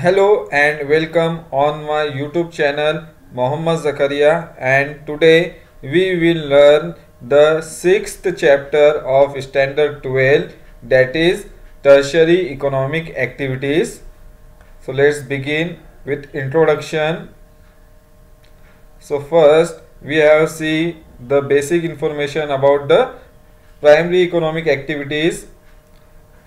Hello and welcome on my YouTube channel Mohammad Zakaria, and today we will learn the sixth chapter of Standard 12, that is tertiary economic activities. So let's begin with introduction. So first we have see the basic information about the primary economic activities.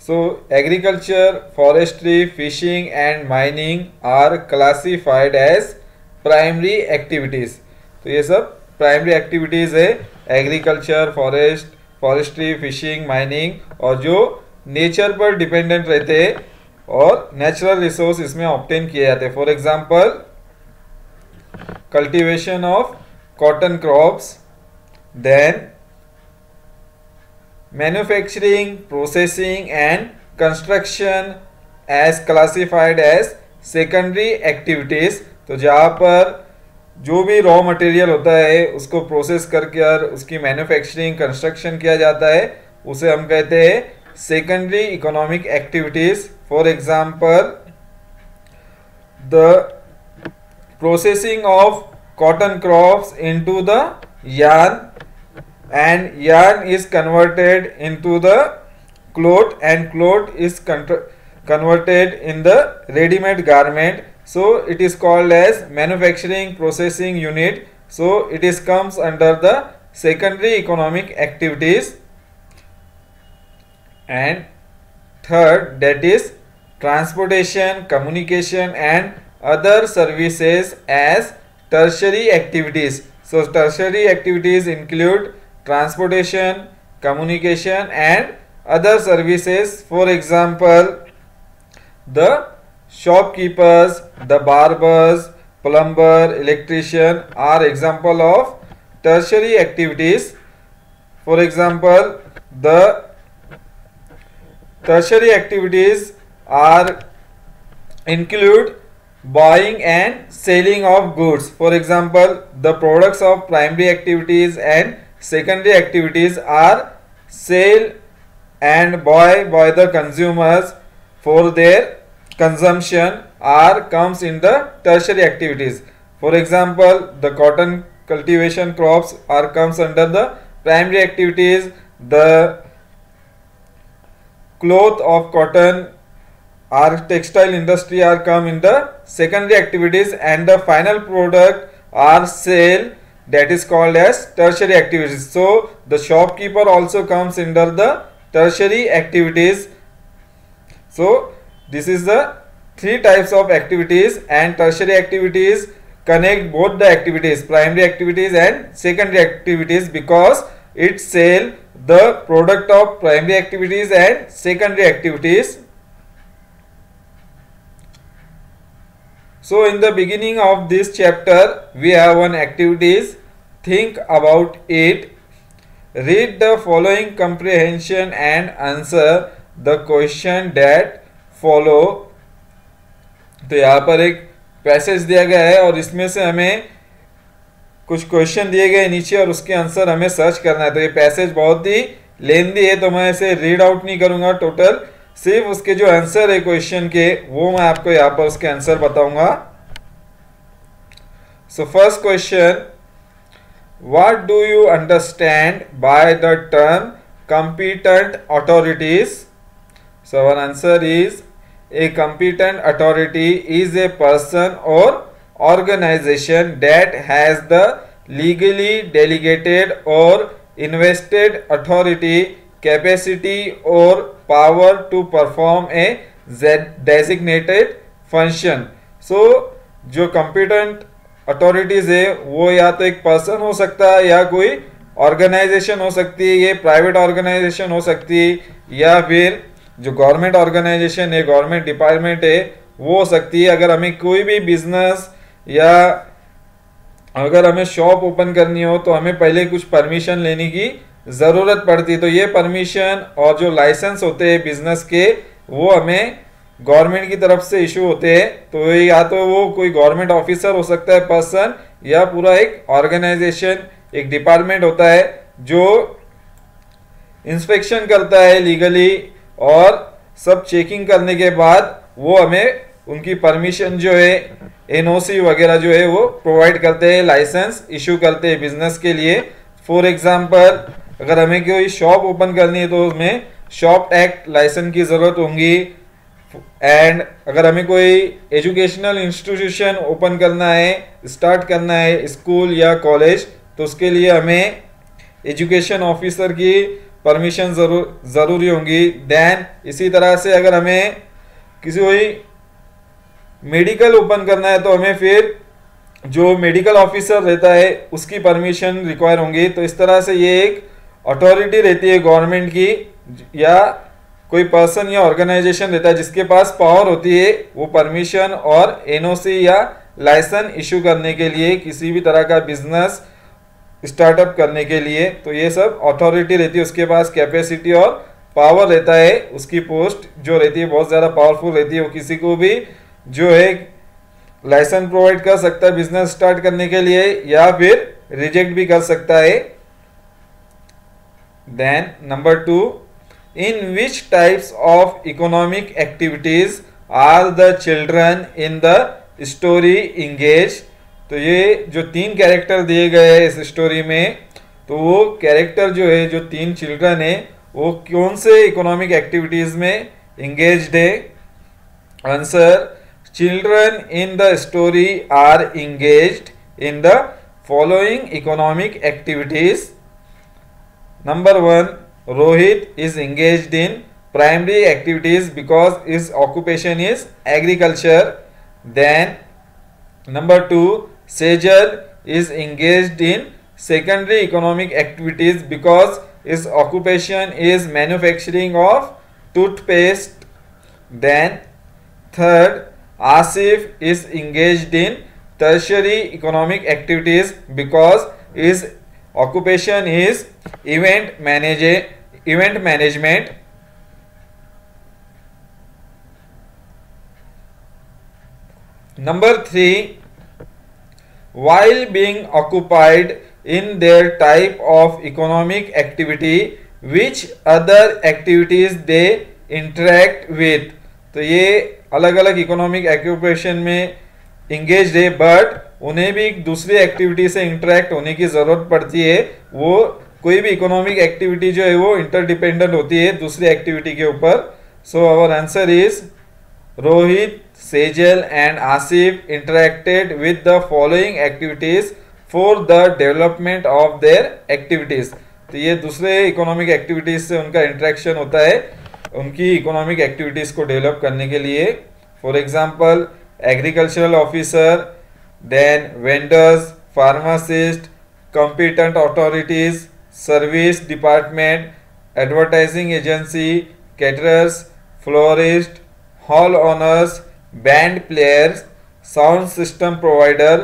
So agriculture, forestry, fishing and mining are classified as primary activities. तो ये सब primary activities है, agriculture, forestry, fishing, mining, और जो nature पर dependent रहते हैं और नेचुरल रिसोर्स इसमें ऑब्टेन किए जाते हैं. For example cultivation of cotton crops, then manufacturing, processing and construction as classified as secondary activities. तो जहाँ पर जो भी रॉ मटेरियल होता है उसको प्रोसेस करके और उसकी मैन्युफैक्चरिंग, कंस्ट्रक्शन किया जाता है, उसे हम कहते हैं secondary economic activities. For example the processing of cotton crops into the yarn, and yarn is converted into the cloth and cloth is converted in the ready-made garment. So it is called as manufacturing processing unit. So it is comes under the secondary economic activities. And third, that is transportation, communication and other services as tertiary activities. So tertiary activities include transportation, communication and other services. For example, the shopkeepers, the barbers, plumber, electrician are example of tertiary activities. For example, the tertiary activities are include buying and selling of goods. For example, the products of primary activities and secondary activities are sale and buy by the consumers for their consumption are comes in the tertiary activities. For example, the cotton cultivation crops are comes under the primary activities. The cloth of cotton or textile industry are come in the secondary activities, and the final product are sale, that is called as tertiary activities. So the shopkeeper also comes under the tertiary activities. So this is the three types of activities, and tertiary activities connect both the activities, primary activities and secondary activities, because it sell the product of primary activities and secondary activities. So in the beginning of this chapter we have one activities. Think about it. Read the following comprehension and answer the question that follow. तो यहाँ पर एक passage दिया गया है और इसमें से हमें कुछ क्वेश्चन दिए गए नीचे और उसके आंसर हमें सर्च करना है. तो ये पैसेज बहुत ही लेंदी है, तो मैं इसे रीड आउट नहीं करूँगा टोटल, सिर्फ उसके जो आंसर है क्वेश्चन के वो मैं आपको यहाँ पर उसके आंसर बताऊंगा. So first question, what do you understand by the term competent authorities? So our answer is, a competent authority is a person or organization that has the legally delegated or invested authority, capacity or power to perform a designated function. So जो competent authorities है वो या तो एक person हो सकता है या कोई ऑर्गेनाइजेशन हो सकती है, ये प्राइवेट ऑर्गेनाइजेशन हो सकती है, या फिर जो गवर्नमेंट ऑर्गेनाइजेशन है, गवर्नमेंट डिपार्टमेंट है वो हो सकती है. अगर हमें कोई भी बिजनेस या अगर हमें शॉप ओपन करनी हो तो हमें पहले कुछ परमिशन लेने की ज़रूरत पड़ती है. तो ये परमिशन और जो लाइसेंस होते हैं बिजनेस के वो हमें गवर्नमेंट की तरफ से इशू होते हैं. तो या तो वो कोई गवर्नमेंट ऑफिसर हो सकता है पर्सन, या पूरा एक ऑर्गेनाइजेशन, एक डिपार्टमेंट होता है जो इंस्पेक्शन करता है लीगली, और सब चेकिंग करने के बाद वो हमें उनकी परमिशन जो है एनओसी वगैरह जो है वो प्रोवाइड करते हैं, लाइसेंस इशू करते हैं बिजनेस के लिए। फॉर एग्जांपल अगर हमें कोई शॉप ओपन करनी है तो उसमें शॉप एक्ट लाइसेंस की ज़रूरत होगी। एंड अगर हमें कोई एजुकेशनल इंस्टीट्यूशन ओपन करना है, स्टार्ट करना है, स्कूल या कॉलेज, तो उसके लिए हमें एजुकेशन ऑफिसर की परमिशन ज़रूरी होंगी। देन इसी तरह से अगर हमें किसी कोई मेडिकल ओपन करना है तो हमें फिर जो मेडिकल ऑफिसर रहता है उसकी परमिशन रिक्वायर होंगी। तो इस तरह से ये एक अथॉरिटी रहती है गवर्नमेंट की, या कोई पर्सन या ऑर्गेनाइजेशन रहता है जिसके पास पावर होती है वो परमिशन और एनओसी या लाइसेंस इशू करने के लिए, किसी भी तरह का बिजनेस स्टार्टअप करने के लिए। तो ये सब अथॉरिटी रहती है, उसके पास कैपेसिटी और पावर रहता है। उसकी पोस्ट जो रहती है बहुत ज़्यादा पावरफुल रहती है, वो किसी को भी जो है लाइसेंस प्रोवाइड कर सकता है बिजनेस स्टार्ट करने के लिए, या फिर रिजेक्ट भी कर सकता है। Then number 2, in which types of economic activities are the children in the story engage. तो ये जो 3 कैरेक्टर दिए गए हैं इस स्टोरी में, तो वो कैरेक्टर जो है, जो 3 चिल्ड्रन है, वो कौन से इकोनॉमिक एक्टिविटीज में इंगेज्ड है? Answer, children in the story are engaged in the following economic activities. Number 1, Rohit is engaged in primary activities because his occupation is agriculture. Then number 2, Sejal is engaged in secondary economic activities because his occupation is manufacturing of toothpaste. Then third, Asif is engaged in tertiary economic activities because his occupation is event management. Number 3, while being occupied in their type of economic activity, which other activities they interact with. तो ये अलग अलग economic occupation में engage है, but उन्हें भी दूसरी activity से इंटरेक्ट होने की ज़रूरत पड़ती है। वो कोई भी इकोनॉमिक एक्टिविटी जो है वो इंटरडिपेंडेंट होती है दूसरी एक्टिविटी के ऊपर। So our answer is Rohit, Sejal and Asif interacted with the following activities for the development of their activities. तो ये दूसरे इकोनॉमिक एक्टिविटीज से उनका इंटरेक्शन होता है उनकी इकोनॉमिक एक्टिविटीज़ को डेवलप करने के लिए। For example agricultural officer, then vendors, pharmacist, competent authorities, service department, advertising agency, caterers, florist, hall owners, band players, sound system provider,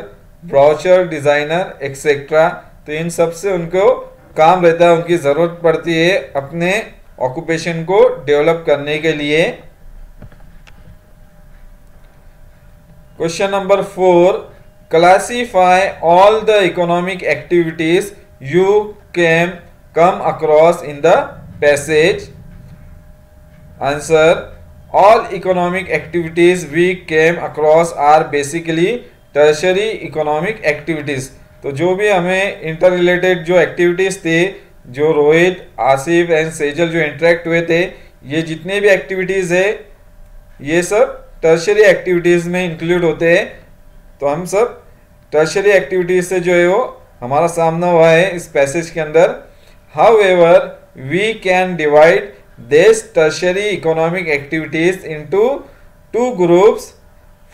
brochure designer etcetera. तो इन सब से उनको काम रहता है, उनकी ज़रूरत पड़ती है अपने ऑक्यूपेशन को डेवलप करने के लिए। Question number 4, classify all the economic activities you can come across in the passage. Answer, all economic activities we came across are basically tertiary economic activities. तो जो भी हमें इंटर रिलेटेड जो एक्टिविटीज थे, जो रोहित, आसिफ एंड सेजल जो इंटरेक्ट हुए थे, ये जितने भी एक्टिविटीज़ है ये सब टर्शरी एक्टिविटीज़ में इंक्लूड होते हैं। तो हम सब टर्शरी एक्टिविटीज़ से जो है वो हमारा सामना हुआ है इस पैसेज के अंदर। However we can divide this tertiary economic activities into 2 groups.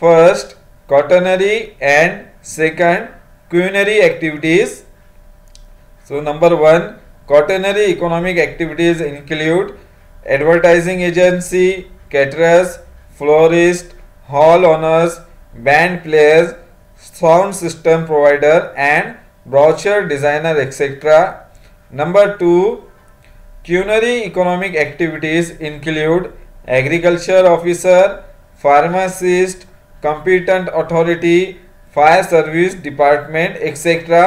First, quaternary and second, quinary activities. So number 1, quaternary economic activities include advertising agency, caterers, florist, hall owners, band players, sound system provider and brochure designer etc. Number 2, quinary economic activities include agriculture officer, pharmacist, competent authority, fire service department etcetera.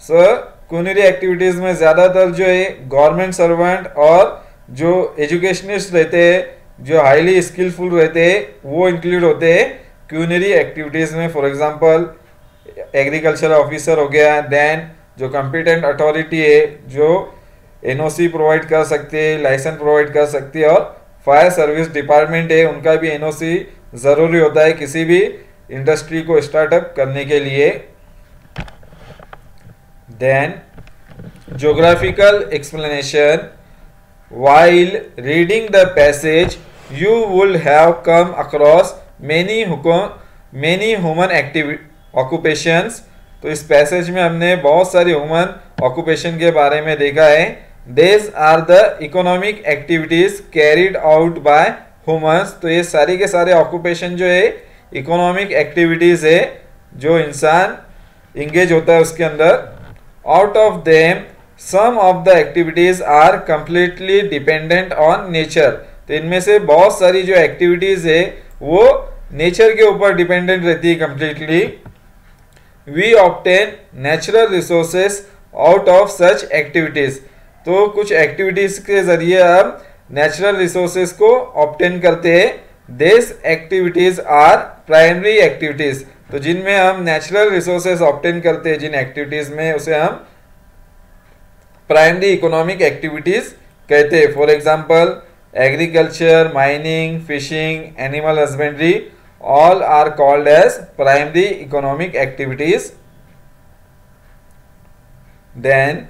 So quinary activities में ज़्यादातर जो है government servant और जो educationist रहते हैं, जो highly skilful रहते हैं, वो इंक्लूड होते हैं। क्यूनरी एक्टिविटीज़ में फॉर एग्जांपल एग्रीकल्चर ऑफिसर हो गया, देन जो कंपिटेंट अथॉरिटी है जो एनओसी प्रोवाइड कर सकते हैं, लाइसेंस प्रोवाइड कर सकती है, और फायर सर्विस डिपार्टमेंट है उनका भी एनओसी ज़रूरी होता है किसी भी इंडस्ट्री को स्टार्टअप करने के लिए। Then geographical explanation, while reading the passage you would have come across many human occupations। तो इस पैसेज में हमने बहुत सारी ह्यूमन ऑक्यूपेशन के बारे में देखा है। These are the economic activities carried out by humans। तो ये सारी के सारे ऑक्यूपेशन जो है इकोनॉमिक एक्टिविटीज है जो इंसान इंगेज होता है उसके अंदर। Out of them some of the activities are completely dependent on nature. तो इनमें से बहुत सारी जो एक्टिविटीज है वो नेचर के ऊपर डिपेंडेंट रहती है completely. We obtain natural resources out of such activities. तो कुछ एक्टिविटीज के जरिए हम नेचुरल रिसोर्सेस को ऑब्टेन करते हैं। This activities are primary activities. तो जिनमें हम नेचुरल रिसोर्सेस ऑब्टेन करते हैं जिन एक्टिविटीज में, उसे हम प्राइमरी इकोनॉमिक एक्टिविटीज कहते हैं। For example agriculture, mining, fishing, animal husbandry, all are called as primary economic activities. Then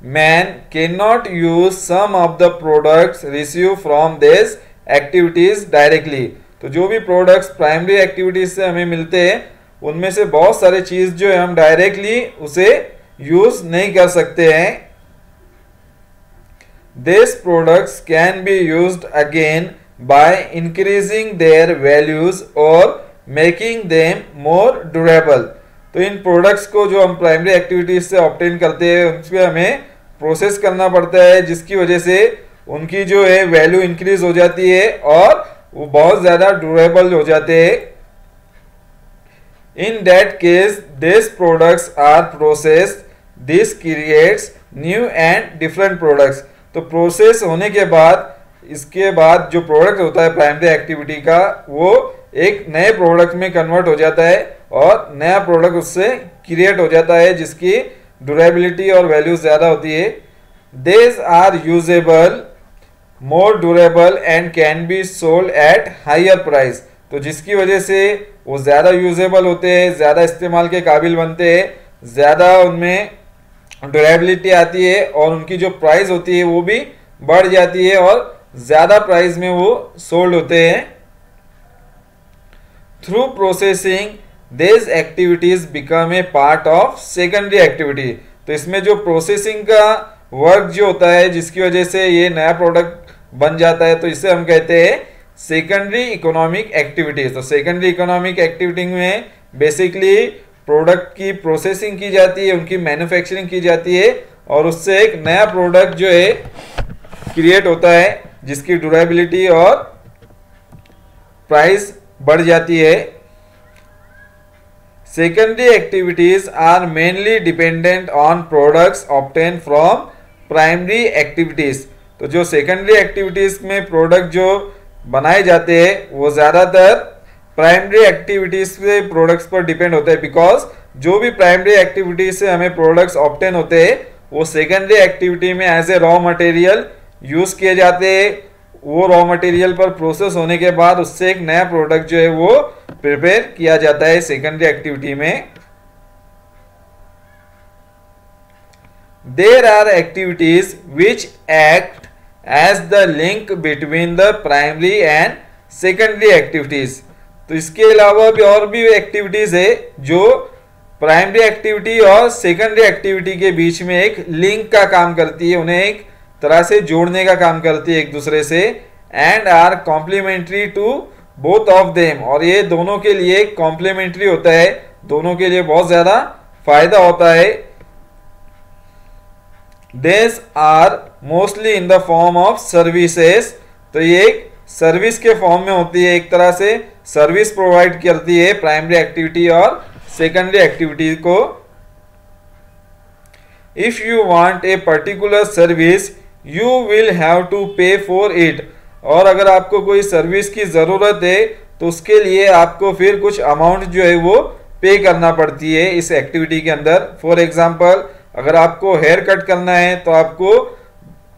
man can not use some of the products receive from this activities directly. तो जो भी products primary activities से हमें मिलते हैं उनमें से बहुत सारे चीज जो है हम डायरेक्टली उसे यूज नहीं कर सकते हैं। These products can be used again by increasing their values or making them more durable। तो इन प्रोडक्ट्स को जो हम प्राइमरी एक्टिविटीज से ऑब्टेन करते हैं उसमें हमें प्रोसेस करना पड़ता है जिसकी वजह से उनकी जो है वैल्यू इंक्रीज हो जाती है और वो बहुत ज्यादा ड्यूरेबल हो जाते हैं। In that case this products are processed, this creates new and different products. तो प्रोसेस होने के बाद इसके बाद जो प्रोडक्ट होता है प्राइमरी एक्टिविटी का वो एक नए प्रोडक्ट में कन्वर्ट हो जाता है और नया प्रोडक्ट उससे क्रिएट हो जाता है जिसकी ड्यूरेबिलिटी और वैल्यू ज़्यादा होती है। These are usable, more durable and can be sold at higher price। तो जिसकी वजह से वो ज़्यादा यूजेबल होते हैं, ज़्यादा इस्तेमाल के काबिल बनते हैं, ज़्यादा उनमें ड्यूरेबिलिटी आती है और उनकी जो प्राइस होती है वो भी बढ़ जाती है और ज़्यादा प्राइस में वो सोल्ड होते हैं। Through processing this activities become a part of secondary activity. तो इसमें जो प्रोसेसिंग का वर्क जो होता है जिसकी वजह से ये नया प्रोडक्ट बन जाता है तो इसे हम कहते हैं सेकेंडरी इकोनॉमिक एक्टिविटीज। तो सेकेंडरी इकोनॉमिक एक्टिविटी में बेसिकली प्रोडक्ट की प्रोसेसिंग की जाती है, उनकी मैन्युफैक्चरिंग की जाती है और उससे एक नया प्रोडक्ट जो है क्रिएट होता है जिसकी ड्यूरेबिलिटी और प्राइस बढ़ जाती है। Secondary activities are mainly dependent on products obtain from primary activities. तो जो सेकेंडरी एक्टिविटीज में प्रोडक्ट जो बनाए जाते हैं वो ज़्यादातर प्राइमरी एक्टिविटीज से प्रोडक्ट्स पर डिपेंड होते हैं, बिकॉज जो भी प्राइमरी एक्टिविटीज से हमें प्रोडक्ट्स ऑब्टेन होते हैं वो सेकेंडरी एक्टिविटी में as a raw material use किए जाते हैं। वो रॉ मटेरियल पर प्रोसेस होने के बाद उससे एक नया प्रोडक्ट जो है वो प्रिपेयर किया जाता है सेकेंडरी एक्टिविटी में। There are activities which act as the link between the primary and secondary activities. तो इसके अलावा भी और भी एक्टिविटीज है जो प्राइमरी एक्टिविटी और सेकेंडरी एक्टिविटी के बीच में एक लिंक का काम करती है, उन्हें एक तरह से जोड़ने का काम करती है एक दूसरे से। And are complementary to both of them. और ये दोनों के लिए कॉम्प्लीमेंट्री होता है, दोनों के लिए बहुत ज्यादा फायदा होता है। These are mostly in the form of services। तो ये एक सर्विस के फॉर्म में होती है, एक तरह से सर्विस प्रोवाइड करती है प्राइमरी एक्टिविटी और सेकेंडरी एक्टिविटी को। If you want a particular service you will have to pay for it. और अगर आपको कोई सर्विस की ज़रूरत है तो उसके लिए आपको फिर कुछ अमाउंट जो है वो पे करना पड़ती है इस एक्टिविटी के अंदर। फॉर एग्जांपल अगर आपको हेयर कट करना है तो आपको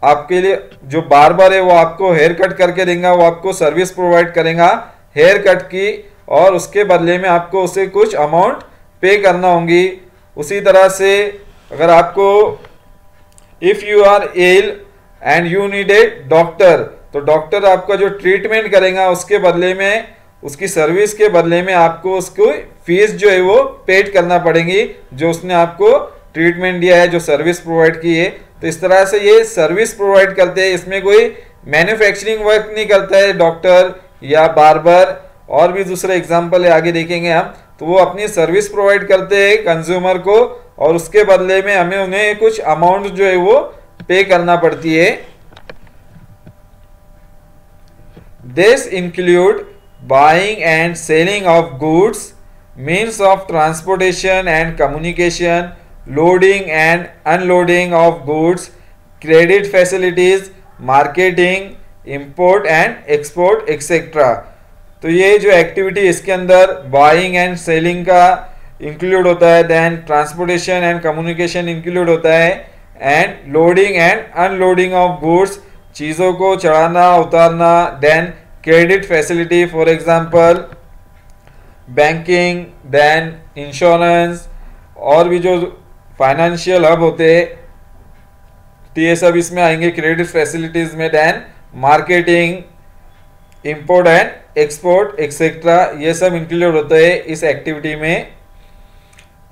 आपके लिए जो बार्बर है वो आपको हेयर कट करके देगा, वो आपको सर्विस प्रोवाइड करेगा हेयर कट की, और उसके बदले में आपको उसे कुछ अमाउंट पे करना होगी। उसी तरह से अगर आपको if you are ill and you need a doctor, तो डॉक्टर आपका जो ट्रीटमेंट करेगा उसके बदले में, उसकी सर्विस के बदले में आपको उसको फीस जो है वो पेड करना पड़ेगी, जो उसने आपको ट्रीटमेंट दिया है, जो सर्विस प्रोवाइड की है। तो इस तरह से ये सर्विस प्रोवाइड करते हैं, इसमें कोई मैन्युफैक्चरिंग वर्क नहीं करता है डॉक्टर या बार्बर। और भी दूसरे एग्जाम्पल है, आगे देखेंगे हम। तो वो अपनी सर्विस प्रोवाइड करते हैं कंज्यूमर को, और उसके बदले में हमें उन्हें कुछ अमाउंट जो है वो पे करना पड़ती है। This include buying and selling of goods, means of transportation and communication, loading and unloading of goods, credit facilities, marketing, import and export etc. तो ये जो एक्टिविटी इसके अंदर बाइंग एंड सेलिंग का इंक्लूड होता है, then transportation and communication include होता है, and loading and unloading of goods, चीज़ों को चढ़ाना उतारना, then credit facility for example banking, then insurance, और भी जो फाइनेंशियल हब होते हैं तो ये सब इसमें आएंगे क्रेडिट फैसिलिटीज में, then marketing, import and export etcetera, ये सब इंक्लूड होते हैं इस एक्टिविटी में।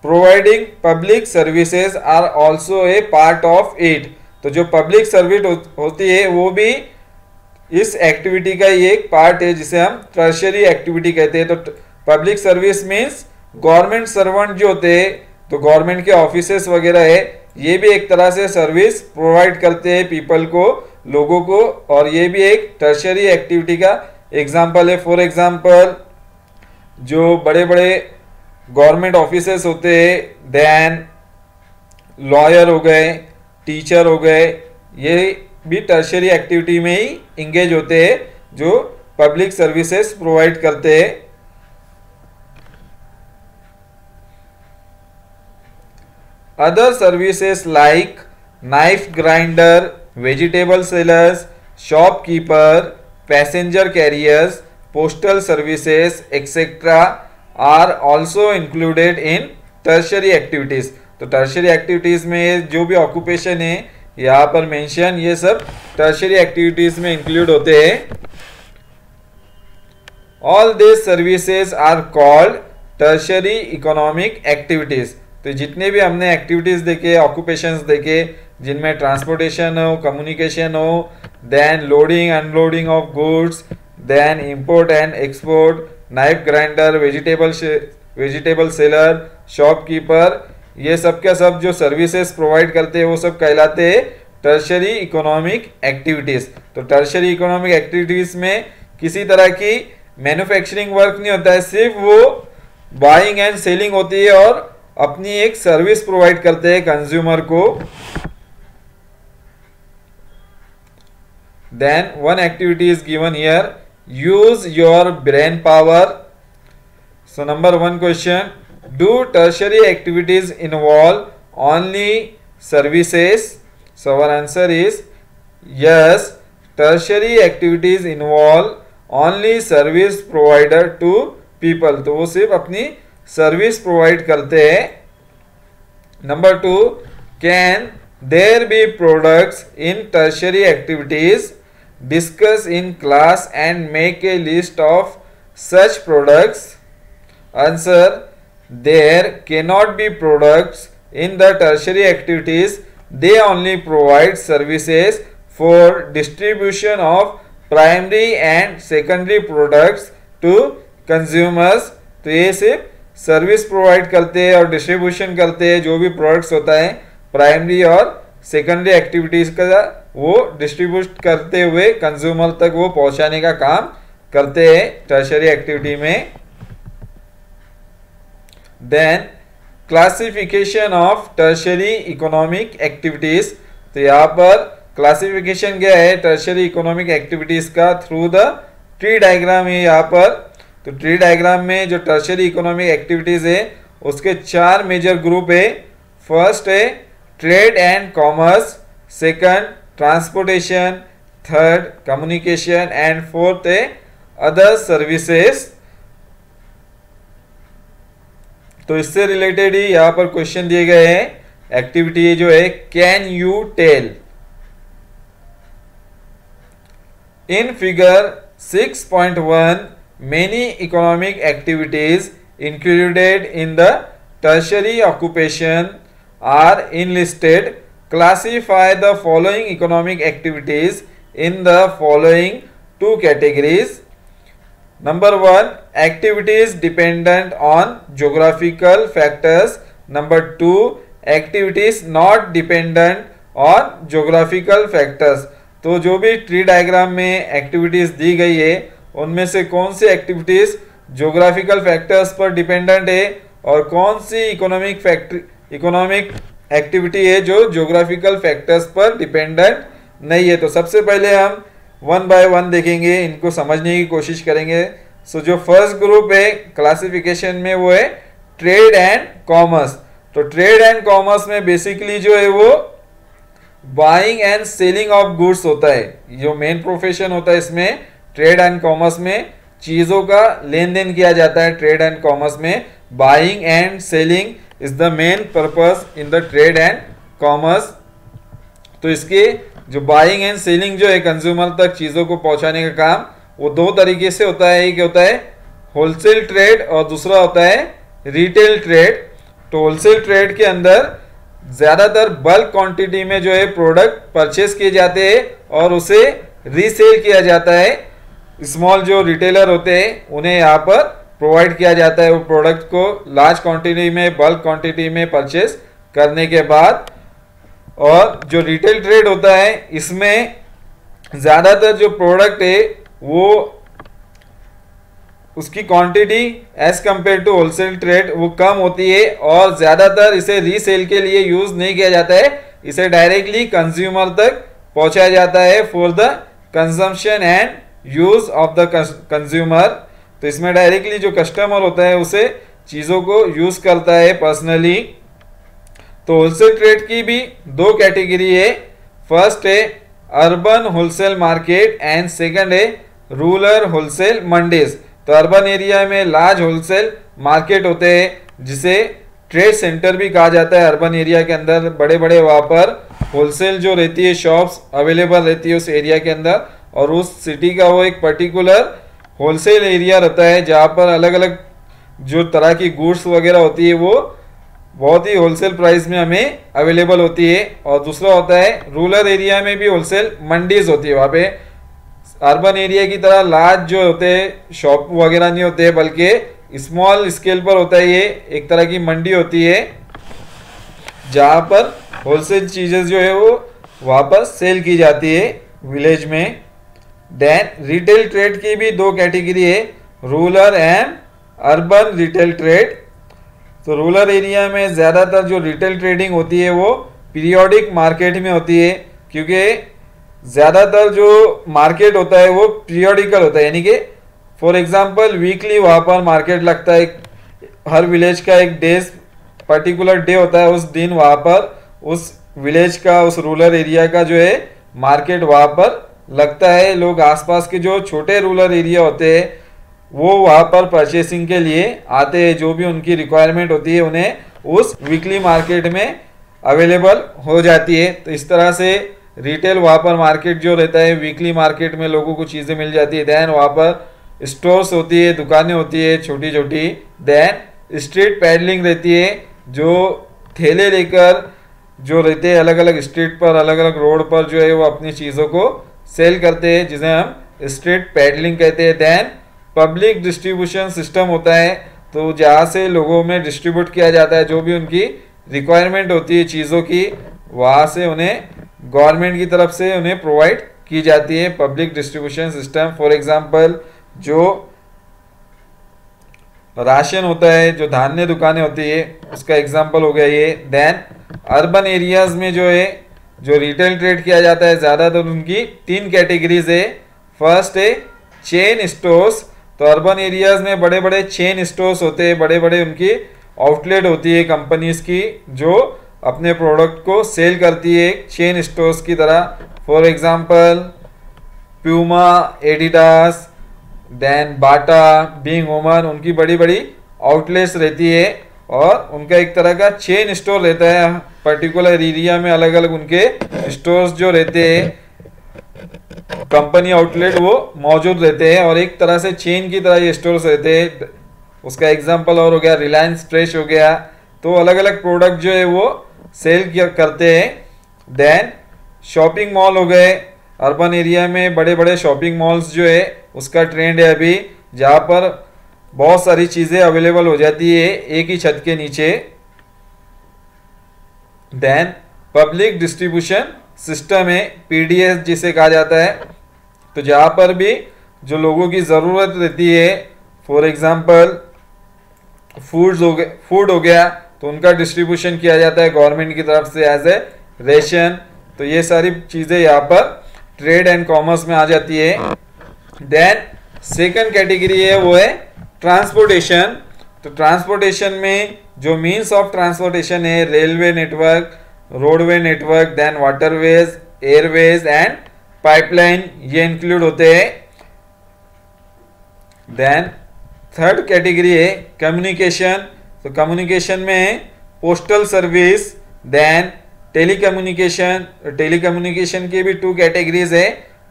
Providing public services are also a part of it, तो जो पब्लिक सर्विस होती है वो भी इस एक्टिविटी का ये एक पार्ट है, जिसे हम टर्शियरी एक्टिविटी कहते हैं। तो public service means government servant जो होते हैं, तो गवर्नमेंट के ऑफिसेस वगैरह है, ये भी एक तरह से सर्विस प्रोवाइड करते हैं पीपल को, लोगों को, और ये भी एक टर्शियरी एक्टिविटी का एग्जांपल है। फॉर एग्जांपल जो बड़े बड़े गवर्नमेंट ऑफिसेस होते हैं, देन लॉयर हो गए, टीचर हो गए, ये भी टर्शियरी एक्टिविटी में ही इंगेज होते हैं, जो पब्लिक सर्विसेज प्रोवाइड करते हैं। Other services like knife grinder, vegetable sellers, shopkeeper, passenger carriers, postal services, etc. are also included in tertiary activities. तो tertiary activities में जो भी occupation है यहाँ पर मेंशन, ये सब tertiary activities में include होते हैं। All these services are called tertiary economic activities. तो जितने भी हमने एक्टिविटीज़ देखे, ऑक्यूपेशंस देखे, जिनमें ट्रांसपोर्टेशन हो, कम्युनिकेशन हो, then loading unloading of goods, then import and export, knife grinder, vegetable seller, shopkeeper, ये सब का सब जो सर्विसेज प्रोवाइड करते हैं वो सब कहलाते हैं टर्शियरी इकोनॉमिक एक्टिविटीज़। तो टर्शियरी इकोनॉमिक एक्टिविटीज़ में किसी तरह की मैन्युफैक्चरिंग वर्क नहीं होता है, सिर्फ वो बाइंग एंड सेलिंग होती है और अपनी एक सर्विस प्रोवाइड करते हैं कंज्यूमर को। Then one activity is given here, use your brain power. So number 1 question, do tertiary activities involve only services? So our answer is yes, tertiary activities involve only service provider to people, तो वो सिर्फ अपनी service provide करते हैं। Number 2, can there be products in tertiary activities? Discuss in class and make a list of such products. Answer, there cannot be products in the tertiary activities, they only provide services for distribution of primary and secondary products to consumers. तो ये सिर्फ service provide करते हैं और distribution करते हैं, जो भी प्रोडक्ट्स होता है प्राइमरी और सेकेंडरी एक्टिविटीज़ का, वो डिस्ट्रीब्यूट करते हुए कंज्यूमर तक वो पहुंचाने का काम करते हैं टर्शियरी एक्टिविटी में। Then classification of tertiary economic activities, तो यहाँ पर क्लासिफिकेशन क्या है टर्शियरी इकोनॉमिक एक्टिविटीज़ का, थ्रू द ट्री डायग्राम है यहाँ पर। तो ट्री डायग्राम में जो टर्शियरी इकोनॉमिक एक्टिविटीज है उसके 4 मेजर ग्रुप है। फर्स्ट है trade and commerce, second transportation, third communication and fourth है अदर सर्विसेज। तो इससे रिलेटेड ही यहां पर क्वेश्चन दिए गए हैं। एक्टिविटी जो है can you tell. In figure 6.1, many economic activities included in the tertiary occupation are enlisted. Classify the following economic activities in the following 2 categories. Number 1, activities dependent on geographical factors. Number 2, activities not dependent on geographical factors. तो जो भी tree diagram में activities दी गई है उनमें से कौन सी activities geographical factors पर डिपेंडेंट है और कौन सी इकोनॉमिक एक्टिविटी है जो ज्योग्राफिकल फैक्टर्स पर डिपेंडेंट नहीं है। तो सबसे पहले हम 1 बाय 1 देखेंगे, इनको समझने की कोशिश करेंगे। सो जो फर्स्ट ग्रुप है क्लासिफिकेशन में वो है ट्रेड एंड कॉमर्स। तो ट्रेड एंड कॉमर्स में बेसिकली जो है वो buying and selling of goods होता है। जो मेन प्रोफेशन होता है इसमें ट्रेड एंड कॉमर्स में चीजों का लेन देन किया जाता है। ट्रेड एंड कॉमर्स में buying and selling is the main purpose in the trade and commerce. तो इसके जो बाइंग एंड सेलिंग जो है कंज्यूमर तक चीजों को पहुंचाने का काम वो 2 तरीके से होता है। एक होता है होलसेल ट्रेड और दूसरा होता है रिटेल ट्रेड। तो होलसेल ट्रेड के अंदर ज्यादातर बल्क क्वांटिटी में जो है प्रोडक्ट परचेस किए जाते हैं और उसे रीसेल किया जाता है। स्मॉल जो रिटेलर होते हैं उन्हें यहाँ पर प्रोवाइड किया जाता है वो प्रोडक्ट को लार्ज क्वांटिटी में बल्क क्वांटिटी में परचेस करने के बाद। और जो रिटेल ट्रेड होता है इसमें ज्यादातर जो प्रोडक्ट है वो उसकी quantity as compare to wholesale trade वो कम होती है और ज्यादातर इसे रीसेल के लिए यूज नहीं किया जाता है। इसे डायरेक्टली कंज्यूमर तक पहुंचाया जाता है for the consumption and use of the consumer. तो इसमें डायरेक्टली जो कस्टमर होता है उसे चीजों को यूज करता है पर्सनली। तो होलसेल ट्रेड की भी 2 कैटेगरी है। फर्स्ट है urban wholesale market and second है रूरल होलसेल मंडीज। तो अर्बन एरिया में लार्ज होलसेल मार्केट होते हैं जिसे ट्रेड सेंटर भी कहा जाता है। अर्बन एरिया के अंदर बड़े बड़े वहाँ पर होलसेल जो रहती है शॉप्स अवेलेबल रहती है उस एरिया के अंदर और उस सिटी का वो एक पर्टिकुलर होलसेल एरिया रहता है जहाँ पर अलग अलग जो तरह की गुड्स वगैरह होती है वो बहुत ही होलसेल प्राइस में हमें अवेलेबल होती है। और दूसरा होता है रूरल एरिया में भी होलसेल मंडीज होती है। वहाँ पे अर्बन एरिया की तरह लार्ज जो होते हैं शॉप वगैरह नहीं होते बल्कि स्मॉल स्केल पर होता है। ये एक तरह की मंडी होती है जहाँ पर होलसेल चीजें जो है वो वहाँ पर सेल की जाती है विलेज में। देन रिटेल ट्रेड की भी 2 कैटेगरी है rural and urban retail trade. तो रूरल एरिया में ज्यादातर जो रिटेल ट्रेडिंग होती है वो पीरियोडिक मार्केट में होती है क्योंकि ज्यादातर जो मार्केट होता है वो पीरियोडिकल होता है यानी कि फॉर एग्जांपल वीकली वहाँ पर मार्केट लगता है। हर विलेज का एक डेज पर्टिकुलर डे होता है, उस दिन वहाँ पर उस विलेज का उस रूरल एरिया का जो है मार्केट वहाँ पर लगता है। लोग आसपास के जो छोटे रूरल एरिया होते हैं वो वहाँ पर परचेसिंग के लिए आते हैं। जो भी उनकी रिक्वायरमेंट होती है उन्हें उस वीकली मार्केट में अवेलेबल हो जाती है। तो इस तरह से रिटेल वहाँ पर मार्केट जो रहता है वीकली मार्केट में लोगों को चीज़ें मिल जाती है। देन वहाँ पर स्टोर्स होती है, दुकानें होती है छोटी छोटी। देन स्ट्रीट पैडलिंग रहती है, जो ठेले लेकर जो रहते हैं अलग अलग स्ट्रीट पर अलग अलग रोड पर जो है वो अपनी चीज़ों को सेल करते हैं जिसे हम स्ट्रीट पैडलिंग कहते हैं। देन पब्लिक डिस्ट्रीब्यूशन सिस्टम होता है, तो जहाँ से लोगों में डिस्ट्रीब्यूट किया जाता है जो भी उनकी रिक्वायरमेंट होती है चीज़ों की, वहाँ से उन्हें गवर्नमेंट की तरफ से उन्हें प्रोवाइड की जाती है public distribution system. For example जो राशन होता है, जो धान्य दुकानें होती है, उसका एग्जांपल हो गया ये। देन अर्बन एरियाज में जो है जो रिटेल ट्रेड किया जाता है ज़्यादातर उनकी 3 कैटेगरीज है। फर्स्ट है चेन स्टोर्स, तो अर्बन एरियाज में बड़े बड़े चेन स्टोर्स होते हैं, बड़े बड़े उनकी आउटलेट होती है कंपनीज की जो अपने प्रोडक्ट को सेल करती है चेन स्टोर्स की तरह। For example Puma, Adidas, then Bata, Being Woman, उनकी बड़ी बड़ी आउटलेट्स रहती है और उनका एक तरह का चेन स्टोर रहता है। पर्टिकुलर एरिया में अलग अलग उनके स्टोर्स जो रहते हैं, कंपनी आउटलेट वो मौजूद रहते हैं और एक तरह से चेन की तरह ये स्टोर्स रहते हैं। उसका एग्जांपल और हो गया रिलायंस फ्रेश हो गया। तो अलग अलग प्रोडक्ट जो है वो सेल करते हैं। देन शॉपिंग मॉल हो गए, अर्बन एरिया में बड़े बड़े शॉपिंग मॉल्स जो है उसका ट्रेंड है अभी, जहाँ पर बहुत सारी चीज़ें अवेलेबल हो जाती है एक ही छत के नीचे। देन पब्लिक डिस्ट्रीब्यूशन सिस्टम है, पीडीएस जिसे कहा जाता है, तो जहाँ पर भी जो लोगों की ज़रूरत रहती है, फॉर एग्जांपल फूड हो गया, तो उनका डिस्ट्रीब्यूशन किया जाता है गवर्नमेंट की तरफ से एज ए रेशन। तो ये सारी चीज़ें यहाँ पर ट्रेड एंड कॉमर्स में आ जाती है। देन सेकंड कैटेगरी है वो है ट्रांसपोर्टेशन। तो ट्रांसपोर्टेशन में जो मीन्स ऑफ ट्रांसपोर्टेशन है, railway network, roadway network, then waterways, airways and pipeline, ये इंक्लूड होते हैं। देन थर्ड कैटेगरी है कम्युनिकेशन। तो कम्युनिकेशन में postal service, then telecommunication. Telecommunication की भी टू कैटेगरीज है,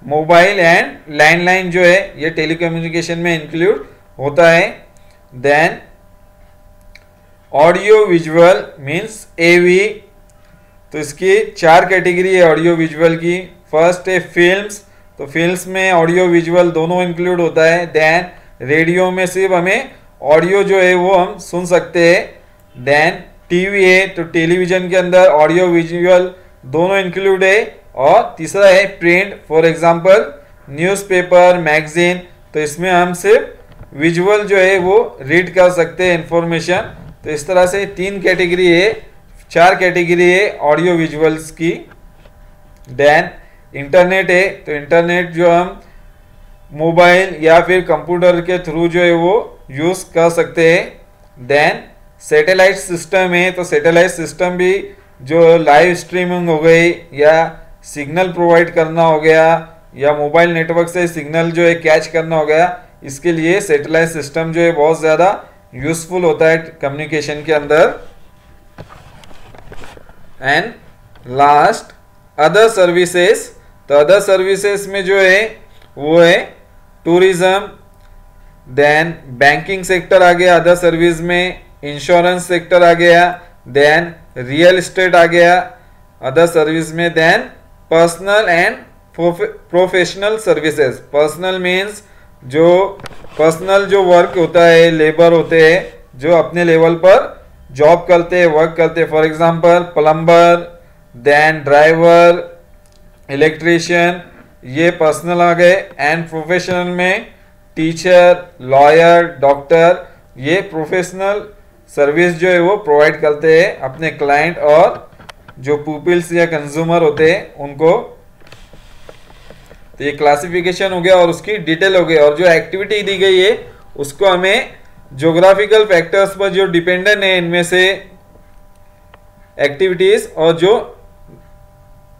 मोबाइल एंड लैंडलाइन जो है ये टेलीकम्युनिकेशन में इंक्लूड होता है। Then audio visual means AV. तो इसकी चार कैटेगरी है ऑडियो विजुअल की। फर्स्ट है फिल्म्स। तो फिल्म्स में ऑडियो विजुअल दोनों इंक्लूड होता है। देन रेडियो में सिर्फ हमें ऑडियो जो है वो हम सुन सकते हैं। देन टीवी है, तो टेलीविजन के अंदर ऑडियो विजुअल दोनों इंक्लूड है। और तीसरा है print, for example newspaper, magazine, तो इसमें हम सिर्फ विजुअल जो है वो रीड कर सकते हैं इंफॉर्मेशन। तो इस तरह से तीन कैटेगरी है, चार कैटेगरी है ऑडियो विजुअल्स की। देन इंटरनेट है, तो इंटरनेट जो हम मोबाइल या फिर कंप्यूटर के थ्रू जो है वो यूज़ कर सकते हैं। देन सैटेलाइट सिस्टम है, तो सैटेलाइट सिस्टम भी जो लाइव स्ट्रीमिंग हो गई या सिग्नल प्रोवाइड करना हो गया या मोबाइल नेटवर्क से सिग्नल जो है कैच करना हो गया, इसके लिए सैटेलाइट सिस्टम जो है बहुत ज़्यादा यूजफुल होता है कम्युनिकेशन के अंदर। And last other services. तो अदर सर्विसेज में जो है वो है टूरिज्म, देन बैंकिंग सेक्टर आ गया अदर सर्विस में, इंश्योरेंस सेक्टर आ गया, देन रियल एस्टेट आ गया अदर सर्विस में, then personal and professional services. Personal means जो पर्सनल जो वर्क होता है, लेबर होते हैं जो अपने लेवल पर जॉब करते हैं, वर्क करते हैं, for example plumber, then driver, electrician, ये पर्सनल आ गए। एंड प्रोफेशनल में टीचर, लॉयर, डॉक्टर, ये प्रोफेशनल सर्विस जो है वो प्रोवाइड करते हैं अपने क्लाइंट और जो पीपल्स या कंज्यूमर होते हैं उनको। तो ये क्लासिफिकेशन हो गया और उसकी डिटेल हो गई। और जो एक्टिविटी दी गई है उसको हमें ज्योग्राफिकल फैक्टर्स पर जो डिपेंडेंट है इनमें से एक्टिविटीज, और जो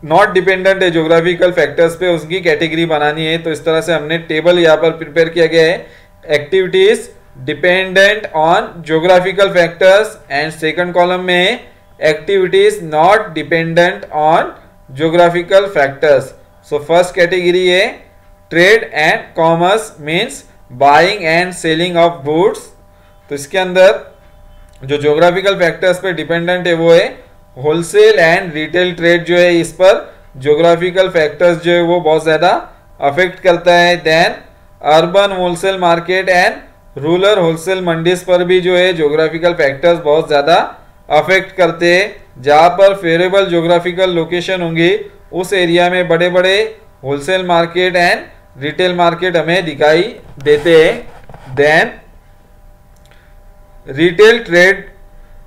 नॉट डिपेंडेंट है ज्योग्राफिकल फैक्टर्स पे, उसकी कैटेगरी बनानी है। तो इस तरह से हमने टेबल यहाँ पर प्रिपेयर किया गया है। Activities dependent on geographical factors and second column में activities not dependent on geographical factors. So first category है trade and commerce means buying and selling of goods. तो इसके अंदर जो ज्योग्राफिकल फैक्टर्स पे डिपेंडेंट है वो है होलसेल एंड रिटेल ट्रेड जो है, इस पर ज्योग्राफिकल फैक्टर्स जो है वो बहुत ज़्यादा अफेक्ट करता है। Then urban wholesale market and rural wholesale mandis पर भी जो है ज्योग्राफिकल फैक्टर्स बहुत ज़्यादा अफेक्ट करते हैं। जहाँ पर फेवरेबल ज्योग्राफिकल लोकेशन होंगी उस एरिया में बड़े बड़े wholesale market and retail market हमें दिखाई देते हैं। देन रिटेल ट्रेड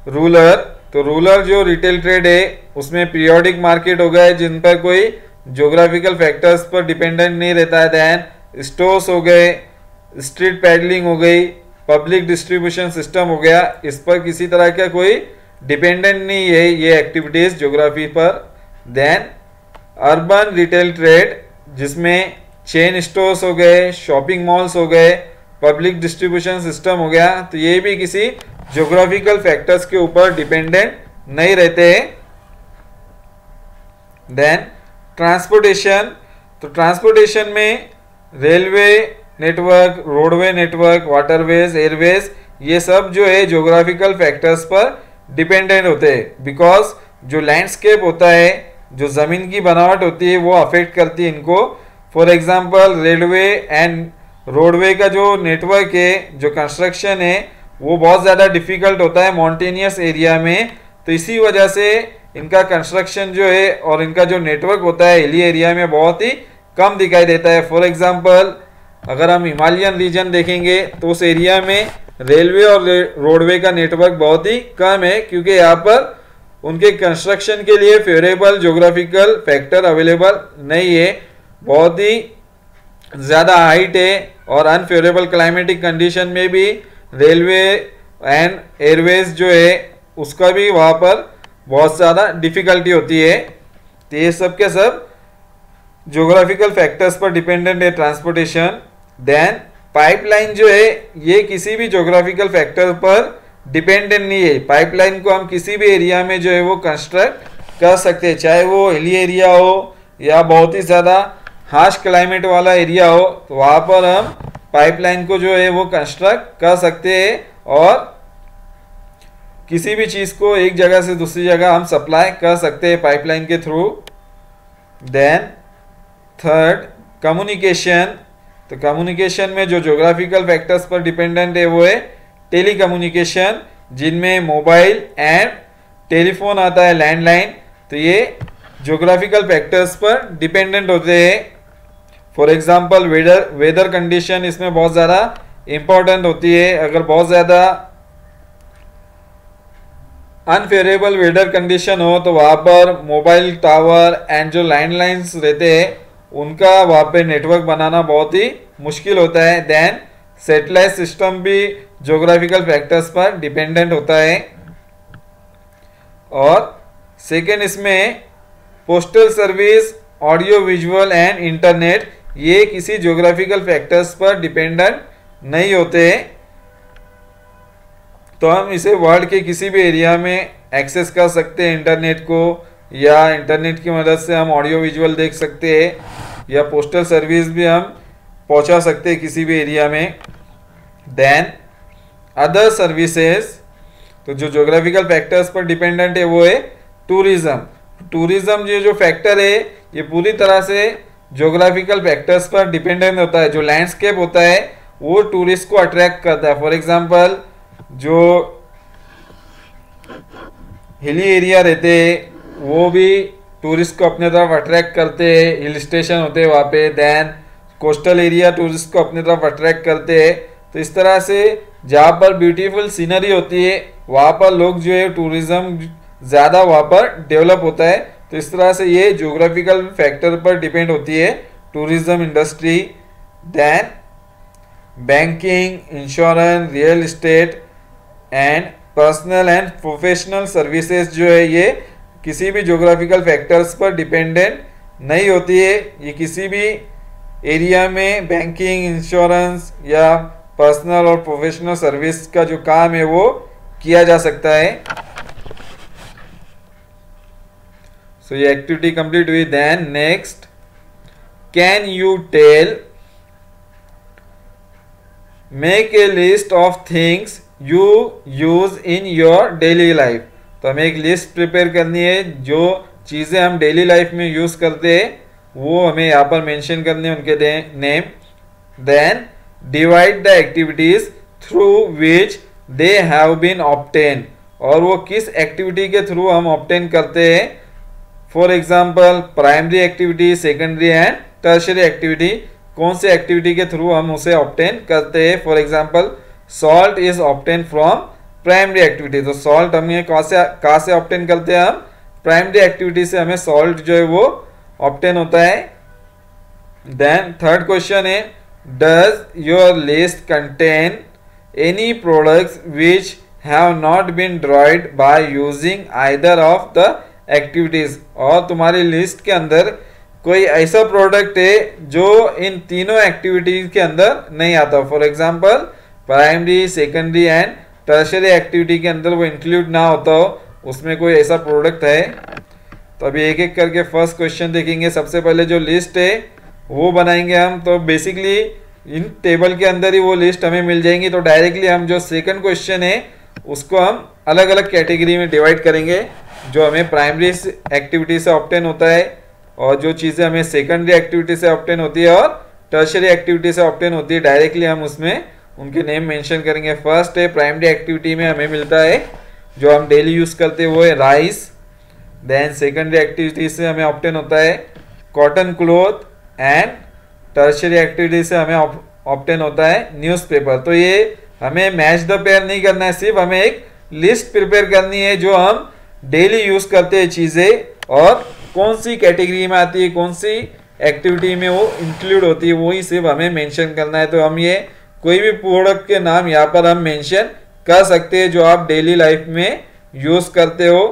रूरल, तो रूरल जो रिटेल ट्रेड है उसमें पीरियोडिक मार्केट हो गए जिन पर कोई ज्योग्राफिकल फैक्टर्स पर डिपेंडेंट नहीं रहता है। देन स्टोर्स हो गए, स्ट्रीट पैडलिंग हो गई, पब्लिक डिस्ट्रीब्यूशन सिस्टम हो गया, इस पर किसी तरह का कोई डिपेंडेंट नहीं है ये एक्टिविटीज ज्योग्राफी पर। देन अर्बन रिटेल ट्रेड, जिसमें चेन स्टोर्स हो गए, शॉपिंग मॉल्स हो गए, पब्लिक डिस्ट्रीब्यूशन सिस्टम हो गया, तो ये भी किसी ज्योग्राफिकल फैक्टर्स के ऊपर डिपेंडेंट नहीं रहते हैं। देन ट्रांसपोर्टेशन, तो ट्रांसपोर्टेशन में railway network, roadway network, waterways, Airways, ये सब जो है ज्योग्राफिकल फैक्टर्स पर डिपेंडेंट होते हैं। बिकॉज जो लैंडस्केप होता है, जो ज़मीन की बनावट होती है, वो अफेक्ट करती है इनको। For example railway and roadway का जो नेटवर्क है, जो कंस्ट्रक्शन है, वो बहुत ज़्यादा डिफ़िकल्ट होता है माउंटेनियस एरिया में, तो इसी वजह से इनका कंस्ट्रक्शन जो है और इनका जो नेटवर्क होता है हिली एरिया में बहुत ही कम दिखाई देता है। फॉर एग्जांपल अगर हम हिमालयन रीजन देखेंगे तो उस एरिया में रेलवे और रोडवे का नेटवर्क बहुत ही कम है, क्योंकि यहाँ पर उनके कंस्ट्रक्शन के लिए फेवरेबल ज्योग्राफिकल फैक्टर अवेलेबल नहीं है, बहुत ही ज़्यादा हाइट है, और अनफेवरेबल क्लाइमेटिक कंडीशन में भी रेलवे एंड एयरवेज जो है उसका भी वहाँ पर बहुत ज़्यादा डिफिकल्टी होती है। तो ये सब के सब ज्योग्राफिकल फैक्टर्स पर डिपेंडेंट है ट्रांसपोर्टेशन। देन पाइपलाइन जो है ये किसी भी ज्योग्राफिकल फैक्टर पर डिपेंडेंट नहीं है। पाइपलाइन को हम किसी भी एरिया में जो है वो कंस्ट्रक्ट कर सकते हैं, चाहे वो हिली एरिया हो या बहुत ही ज़्यादा हार्श क्लाइमेट वाला एरिया हो, तो वहाँ पर हम पाइपलाइन को जो है वो कंस्ट्रक्ट कर सकते हैं और किसी भी चीज़ को एक जगह से दूसरी जगह हम सप्लाई कर सकते हैं पाइपलाइन के थ्रू। देन थर्ड कम्युनिकेशन, तो कम्युनिकेशन में जो ज्योग्राफिकल फैक्टर्स पर डिपेंडेंट है वो है टेली कम्युनिकेशन, जिनमें मोबाइल एंड टेलीफोन आता है, लैंडलाइन, तो ये ज्योग्राफिकल फैक्टर्स पर डिपेंडेंट होते हैं। फॉर एग्जांपल वेदर कंडीशन इसमें बहुत ज़्यादा इम्पोर्टेंट होती है। अगर बहुत ज़्यादा अनफेवरेबल वेदर कंडीशन हो तो वहाँ पर मोबाइल टावर एंड जो लैंडलाइंस रहते हैं उनका वहाँ पे नेटवर्क बनाना बहुत ही मुश्किल होता है। देन सैटेलाइट सिस्टम भी ज्योग्राफिकल फैक्टर्स पर डिपेंडेंट होता है। और सेकेंड इसमें postal service, audio visual and internet, ये किसी ज्योग्राफिकल फैक्टर्स पर डिपेंडेंट नहीं होते, तो हम इसे वर्ल्ड के किसी भी एरिया में एक्सेस कर सकते हैं इंटरनेट को, या इंटरनेट की मदद से हम ऑडियो विजुअल देख सकते हैं, या पोस्टल सर्विस भी हम पहुंचा सकते हैं किसी भी एरिया में। देन अदर सर्विसेज, तो जो ज्योग्राफिकल फैक्टर्स पर डिपेंडेंट है वो है टूरिज्म। टूरिज्म जो फैक्टर है ये पूरी तरह से ज्योग्राफिकल फैक्टर्स पर डिपेंडेंट होता है। जो लैंडस्केप होता है वो टूरिस्ट को अट्रैक्ट करता है। फॉर एग्जांपल जो हिली एरिया रहते हैं वो भी टूरिस्ट को अपने तरफ अट्रैक्ट करते हैं, हिल स्टेशन होते हैं वहाँ पे। देन कोस्टल एरिया टूरिस्ट को अपने तरफ अट्रैक्ट करते हैं। तो इस तरह से जहाँ पर ब्यूटीफुल सीनरी होती है वहाँ पर लोग जो है टूरिज्म ज़्यादा वहाँ पर डेवलप होता है। तो इस तरह से ये ज्योग्राफिकल फैक्टर पर डिपेंड होती है tourism industry. Then banking, insurance, real estate and personal and professional services जो है ये किसी भी ज्योग्राफिकल फैक्टर्स पर डिपेंडेंट नहीं होती है। ये किसी भी एरिया में बैंकिंग, इंश्योरेंस या पर्सनल और प्रोफेशनल सर्विस का जो काम है वो किया जा सकता है। सो ये एक्टिविटी कंप्लीट हुई। Then next, can you tell, make a list of things you use in your daily life. तो हमें एक लिस्ट प्रिपेयर करनी है, जो चीज़ें हम डेली लाइफ में यूज़ करते हैं वो हमें यहाँ पर मेंशन करने हैं, उनके name. Then divide the activities through which they have been obtain, और वो किस एक्टिविटी के थ्रू हम ऑब्टेन करते हैं। For example primary activity, secondary and tertiary activity, कौन से एक्टिविटी के थ्रू हम उसे ऑब्टेन करते हैं। For example salt is obtain from primary activity, तो सॉल्ट हमें कहाँ से ऑब्टेन करते हैं, हम प्राइमरी एक्टिविटी से हमें सॉल्ट जो है वो ऑब्टेन होता है। देन थर्ड क्वेश्चन है, does your list contain any products which have not been derived by using either of the activities. और तुम्हारी लिस्ट के अंदर कोई ऐसा प्रोडक्ट है जो इन तीनों एक्टिविटीज के अंदर नहीं आता। For example primary, secondary and tertiary activity के अंदर वो इंक्लूड ना होता हो, उसमें कोई ऐसा प्रोडक्ट है। तो अभी एक एक करके फर्स्ट क्वेश्चन देखेंगे। सबसे पहले जो लिस्ट है वो बनाएंगे हम। तो बेसिकली इन टेबल के अंदर ही वो लिस्ट हमें मिल जाएंगी। तो डायरेक्टली हम जो सेकंड क्वेश्चन है उसको हम अलग अलग कैटेगरी में डिवाइड करेंगे। जो हमें प्राइमरी एक्टिविटी से ऑब्टेन होता है और जो चीज़ें हमें सेकेंडरी एक्टिविटी से ऑब्टेन होती है और टर्शियरी एक्टिविटी से ऑब्टेन होती है, डायरेक्टली हम उसमें उनके नेम मेंशन करेंगे। फर्स्ट है प्राइमरी एक्टिविटी में हमें मिलता है जो हम डेली यूज़ करते हैं वो है राइस। देन सेकेंडरी एक्टिविटी से हमें ऑब्टेन होता है cotton cloth and tertiary activity से हमें ऑब्टेन होता है न्यूज़पेपर। तो ये हमें मैच द पेयर नहीं करना है, सिर्फ हमें एक लिस्ट प्रिपेयर करनी है जो हम डेली यूज़ करते हैं चीज़ें और कौन सी कैटेगरी में आती है, कौन सी एक्टिविटी में वो इंक्लूड होती है, वही सिर्फ हमें मेंशन करना है। तो हम ये कोई भी प्रोडक्ट के नाम यहाँ पर हम मेंशन कर सकते हैं जो आप डेली लाइफ में यूज़ करते हो।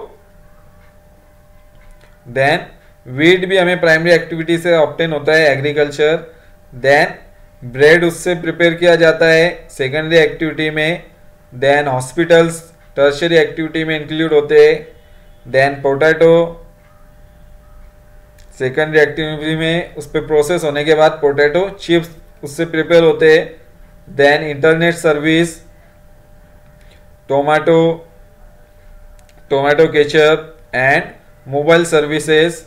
देन वीट भी हमें प्राइमरी एक्टिविटी से ऑब्टेन होता है, एग्रीकल्चर। देन ब्रेड उससे प्रिपेयर किया जाता है सेकेंडरी एक्टिविटी में। देन हॉस्पिटल्स टर्शियरी एक्टिविटी में इंक्लूड होते हैं। देन पोटैटो सेकेंडरी एक्टिविटी में उस पर प्रोसेस होने के बाद पोटैटो चिप्स उससे प्रिपेयर होते हैं। देन internet service, tomato ketchup and mobile services.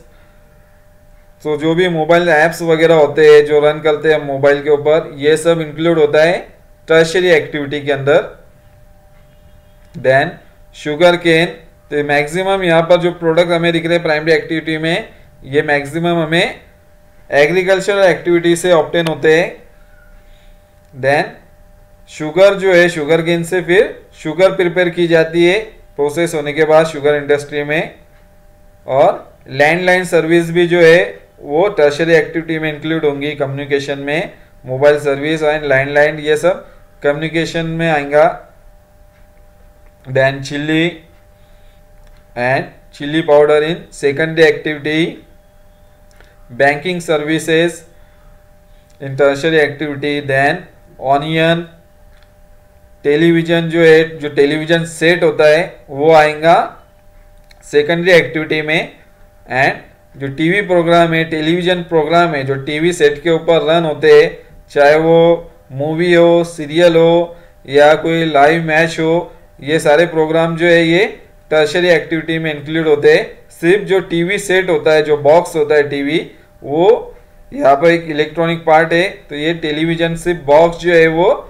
तो जो भी मोबाइल ऐप्स वगैरह होते हैं जो रन करते हैं मोबाइल के ऊपर, ये सब इंक्लूड होता है टर्शियरी एक्टिविटी के अंदर। देन शुगर केन, तो मैक्सिमम यहाँ पर जो प्रोडक्ट हमें दिख रहे हैं प्राइमरी एक्टिविटी में, ये मैक्सिमम हमें एग्रीकल्चरल एक्टिविटी से ऑब्टेन होते हैं। देन शुगर जो है, शुगर केन से फिर शुगर प्रिपेयर की जाती है प्रोसेस होने के बाद शुगर इंडस्ट्री में। और लैंडलाइन सर्विस भी जो है वो टर्शियरी एक्टिविटी में इंक्लूड होंगी कम्युनिकेशन में। मोबाइल सर्विस एंड लैंडलाइन ये सब कम्युनिकेशन में आएगा। Then chilli and chilli powder in secondary activity. Banking services in tertiary activity. Then onion, television जो है, जो टेलीविजन सेट होता है वो आएगा सेकेंडरी एक्टिविटी में। एंड जो टीवी प्रोग्राम है, टेलीविजन प्रोग्राम है जो टीवी सेट के ऊपर रन होते हैं, चाहे वो मूवी हो, सीरियल हो या कोई लाइव मैच हो, ये सारे प्रोग्राम जो है ये टर्शियरी एक्टिविटी में इंक्लूड होते हैं। सिर्फ जो टीवी सेट होता है, जो बॉक्स होता है टीवी, वो यहाँ पर एक इलेक्ट्रॉनिक पार्ट है। तो ये टेलीविजन सिर्फ बॉक्स जो है वो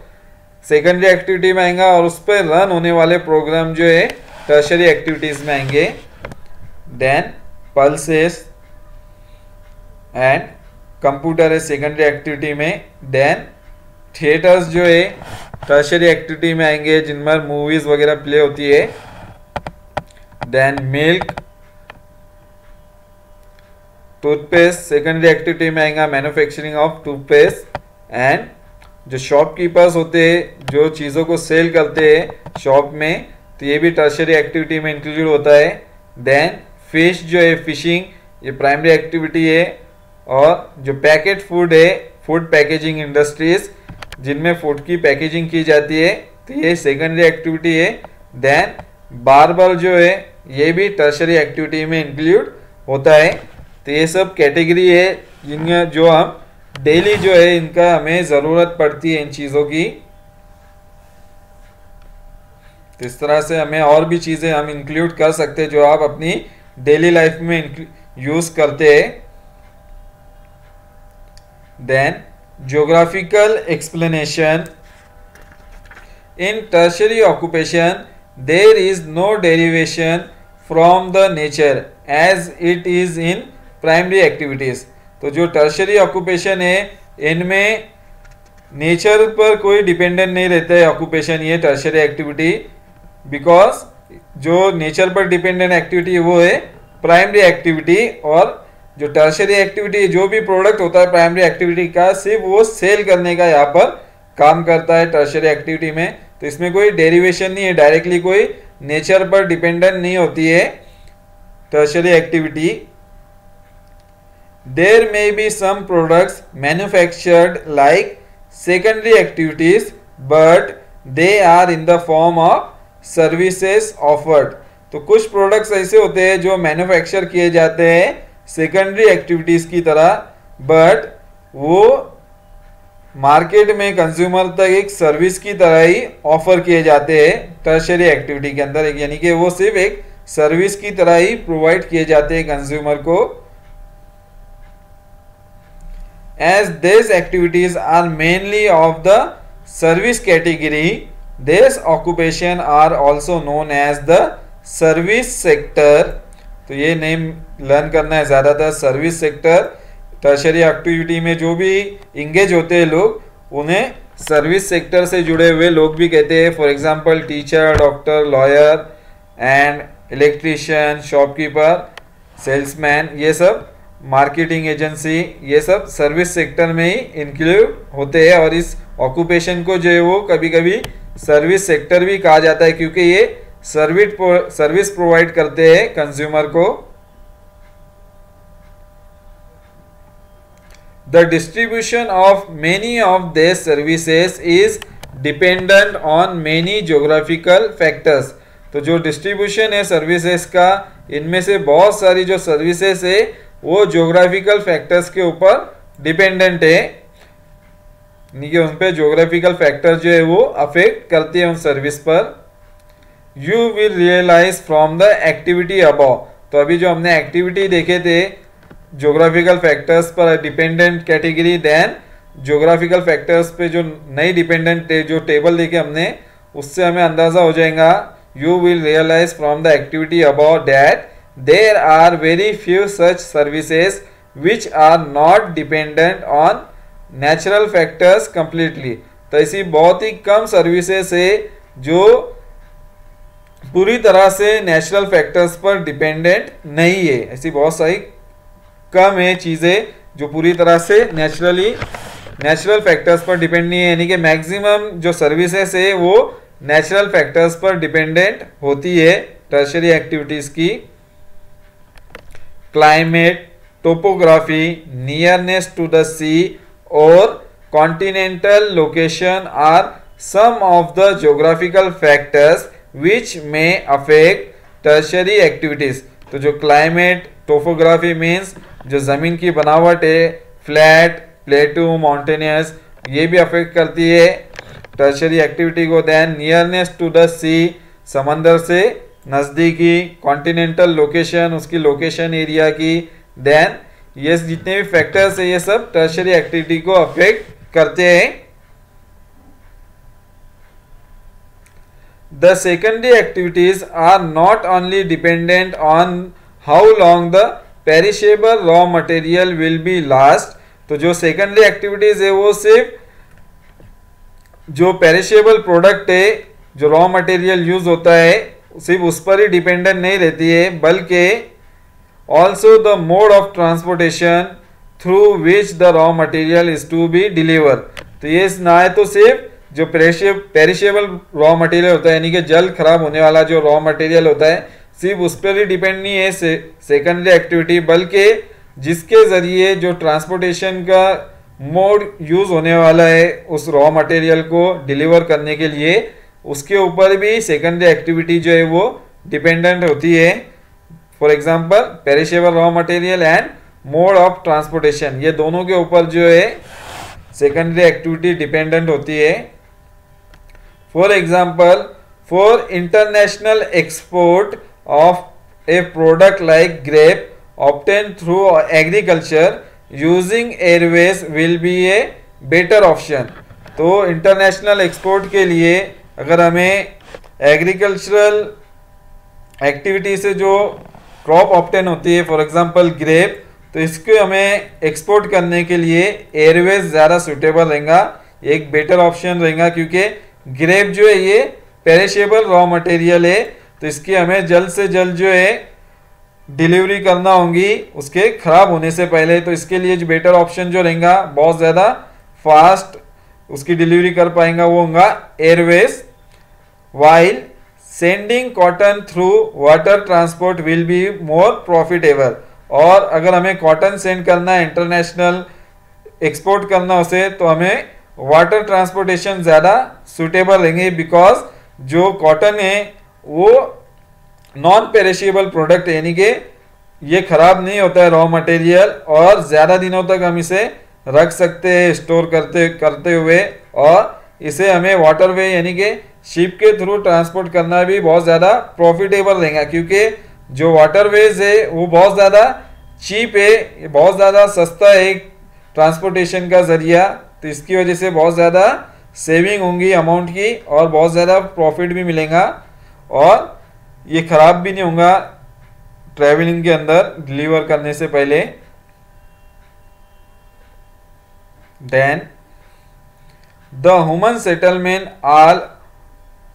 सेकेंडरी एक्टिविटी में आएगा और उस पर रन होने वाले प्रोग्राम जो है टर्शियरी एक्टिविटीज में आएंगे। देन पल्सेस एंड कंप्यूटर है सेकेंडरी एक्टिविटी में। देन थिएटर्स जो है टर्शियरी एक्टिविटी में आएंगे जिनमें मूवीज वगैरह प्ले होती है। Then milk, toothpaste secondary activity में आएगा, मैन्युफैक्चरिंग ऑफ टूथपेस्ट। एंड जो शॉपकीपर्स होते हैं जो चीज़ों को सेल करते हैं शॉप में, तो ये भी टर्शियरी एक्टिविटी में इंक्लूड होता है। देन फिश जो है, फिशिंग, ये प्राइमरी एक्टिविटी है। और जो पैकेट फूड है, फूड पैकेजिंग इंडस्ट्रीज जिनमें फूड की पैकेजिंग की जाती है, तो ये सेकेंडरी एक्टिविटी है। देन बार्बर जो है ये भी टर्शियरी एक्टिविटी में इंक्लूड होता है। तो ये सब कैटेगरी है जिनमें जो हम डेली जो है इनका हमें ज़रूरत पड़ती है इन चीज़ों की। तो इस तरह से हमें और भी चीज़ें हम इंक्लूड कर सकते हैं जो आप अपनी डेली लाइफ में यूज़ करते हैं। Then geographical explanation, in tertiary occupation there is no derivation from the nature as it is in primary activities। तो जो टर्शियरी ऑक्यूपेशन है इनमें नेचर पर कोई डिपेंडेंट नहीं रहता है ऑक्यूपेशन, ये टर्शियरी एक्टिविटी, बिकॉज जो नेचर पर डिपेंडेंट एक्टिविटी वो है प्राइमरी एक्टिविटी। और जो टर्शियरी एक्टिविटी, जो भी प्रोडक्ट होता है प्राइमरी एक्टिविटी का, सिर्फ वो सेल करने का यहाँ पर काम करता है टर्शियरी एक्टिविटी में। तो इसमें कोई डेरिवेशन नहीं है, डायरेक्टली कोई नेचर पर डिपेंडेंट नहीं होती है tertiary activity. There may be some products manufactured like secondary activities but they are in the form of services offered. तो कुछ प्रोडक्ट्स ऐसे होते हैं जो मैन्युफैक्चर किए जाते हैं सेकेंडरी एक्टिविटीज की तरह, बट वो मार्केट में कंज्यूमर तक एक सर्विस की तरह ही ऑफर किए जाते हैं टर्शियरी एक्टिविटी के अंदर, यानी कि वो सिर्फ एक सर्विस की तरह ही प्रोवाइड किए जाते हैं कंज्यूमर को। As this activities are mainly of the service category, this occupation are also known as the service sector. तो ये नेम लर्न करना है ज्यादातर, सर्विस सेक्टर। टर्शियरी एक्टिविटी में जो भी इंगेज होते हैं लोग, उन्हें सर्विस सेक्टर से जुड़े हुए लोग भी कहते हैं। For example teacher, doctor, lawyer and electrician, shopkeeper, salesman, ये सब मार्केटिंग एजेंसी, ये सब सर्विस सेक्टर में ही इंक्लूड होते हैं। और इस ऑक्यूपेशन को जो है वो कभी कभी सर्विस सेक्टर भी कहा जाता है, क्योंकि ये सर्विस प्रोवाइड करते हैं कंज्यूमर को। The distribution of many of these services is dependent on many geographical factors। तो जो डिस्ट्रीब्यूशन है सर्विसेज का, इनमें से बहुत सारी जो सर्विसेज है वो ज्योग्राफिकल फैक्टर्स के ऊपर डिपेंडेंट है, यानी कि उन पे ज्योग्राफिकल फैक्टर जो है वो अफेक्ट करती है उन सर्विस पर। You will realize from the activity above. तो अभी जो हमने एक्टिविटी देखे थे ज्योग्राफिकल फैक्टर्स पर dependent category, then geographical factors पे जो नई डिपेंडेंट जो टेबल देखे हमने, उससे हमें अंदाजा हो जाएगा। You will realize from the activity about that there are very few such services which are not dependent on natural factors completely. तो ऐसी बहुत ही कम सर्विसेज है जो पूरी तरह से नेचुरल फैक्टर्स पर डिपेंडेंट नहीं है। ऐसी बहुत सारी कम है चीज़ें जो पूरी तरह से नेचुरल फैक्टर्स पर डिपेंड नहीं है, यानी कि मैक्सिमम जो सर्विसेज है वो नेचुरल फैक्टर्स पर डिपेंडेंट होती है टर्शियरी एक्टिविटीज की। Climate, topography, nearness to the sea और continental location are some of the geographical factors which में अफेक्ट टर्शियरी एक्टिविटीज। तो जो क्लाइमेट, टोपोग्राफी मीन्स जो ज़मीन की बनावट है, फ्लैट, प्लेटू, माउंटेनियस, ये भी अफेक्ट करती है टर्शियरी एक्टिविटी को। देन नियरनेस टू द सी, समंदर से नज़दीकी, कॉन्टिनेंटल लोकेशन, उसकी लोकेशन एरिया की। देन ये जितने भी फैक्टर्स है ये सब टर्शियरी एक्टिविटी को अफेक्ट करते हैं। The secondary activities are not only dependent on how long the perishable raw material will be last। तो जो सेकेंडरी एक्टिविटीज है वो सिर्फ जो पेरिशेबल प्रोडक्ट है, जो रॉ मटेरियल यूज होता है, सिर्फ उस पर ही डिपेंडेंट नहीं रहती है, बल्कि also the mode of transportation through which the raw material is to be deliver. तो ये ना है तो सिर्फ जो पेरिशेबल रॉ मटेरियल होता है, यानी कि जल्द खराब होने वाला जो रॉ मटेरियल होता है, सिर्फ उस पर ही डिपेंड नहीं है सेकेंडरी एक्टिविटी, बल्कि जिसके जरिए जो ट्रांसपोर्टेशन का मोड यूज होने वाला है उस रॉ मटेरियल को डिलीवर करने के लिए, उसके ऊपर भी सेकेंडरी एक्टिविटी जो है वो डिपेंडेंट होती है। For example perishable raw material and mode of transportation, ये दोनों के ऊपर जो है सेकेंडरी एक्टिविटी डिपेंडेंट होती है। For example, for international export of a product like grape obtained through agriculture using airways will be a better option। तो international export के लिए अगर हमें एग्रीकल्चरल एक्टिविटी से जो क्रॉप ऑब्टेन होती है, फॉर एग्जांपल ग्रेप, तो इसको हमें एक्सपोर्ट करने के लिए एयरवेज ज़्यादा सुटेबल रहेगा, एक बेटर ऑप्शन रहेगा, क्योंकि ग्रेप जो है ये पेरिशेबल रॉ मटेरियल है, तो इसकी हमें जल्द से जल्द जो है डिलीवरी करना होंगी उसके खराब होने से पहले, तो इसके लिए जो बेटर ऑप्शन जो रहेगा, बहुत ज़्यादा फास्ट उसकी डिलीवरी कर पाएंगा, वो होगा Airways. While sending cotton through water transport will be more profitable. और अगर हमें कॉटन सेंड करना है, इंटरनेशनल एक्सपोर्ट करना उसे, तो हमें वाटर ट्रांसपोर्टेशन ज़्यादा सुटेबल रहेंगे, बिकॉज जो कॉटन है वो नॉन पेरिशेबल प्रोडक्ट है, यानी कि ये खराब नहीं होता है रॉ मटेरियल, और ज़्यादा दिनों तक हम इसे रख सकते हैं स्टोर करते हुए। और इसे हमें वाटरवे यानी कि शिप के थ्रू ट्रांसपोर्ट करना भी बहुत ज़्यादा प्रॉफिटेबल रहेगा, क्योंकि जो वाटरवेज है वो बहुत ज़्यादा चीप है, बहुत ज़्यादा सस्ता है ट्रांसपोर्टेशन का ज़रिया। तो इसकी वजह से बहुत ज़्यादा सेविंग होंगी अमाउंट की, और बहुत ज़्यादा प्रॉफिट भी मिलेगा, और ये ख़राब भी नहीं होगा ट्रैवलिंग के अंदर डिलीवर करने से पहले। Then the human settlement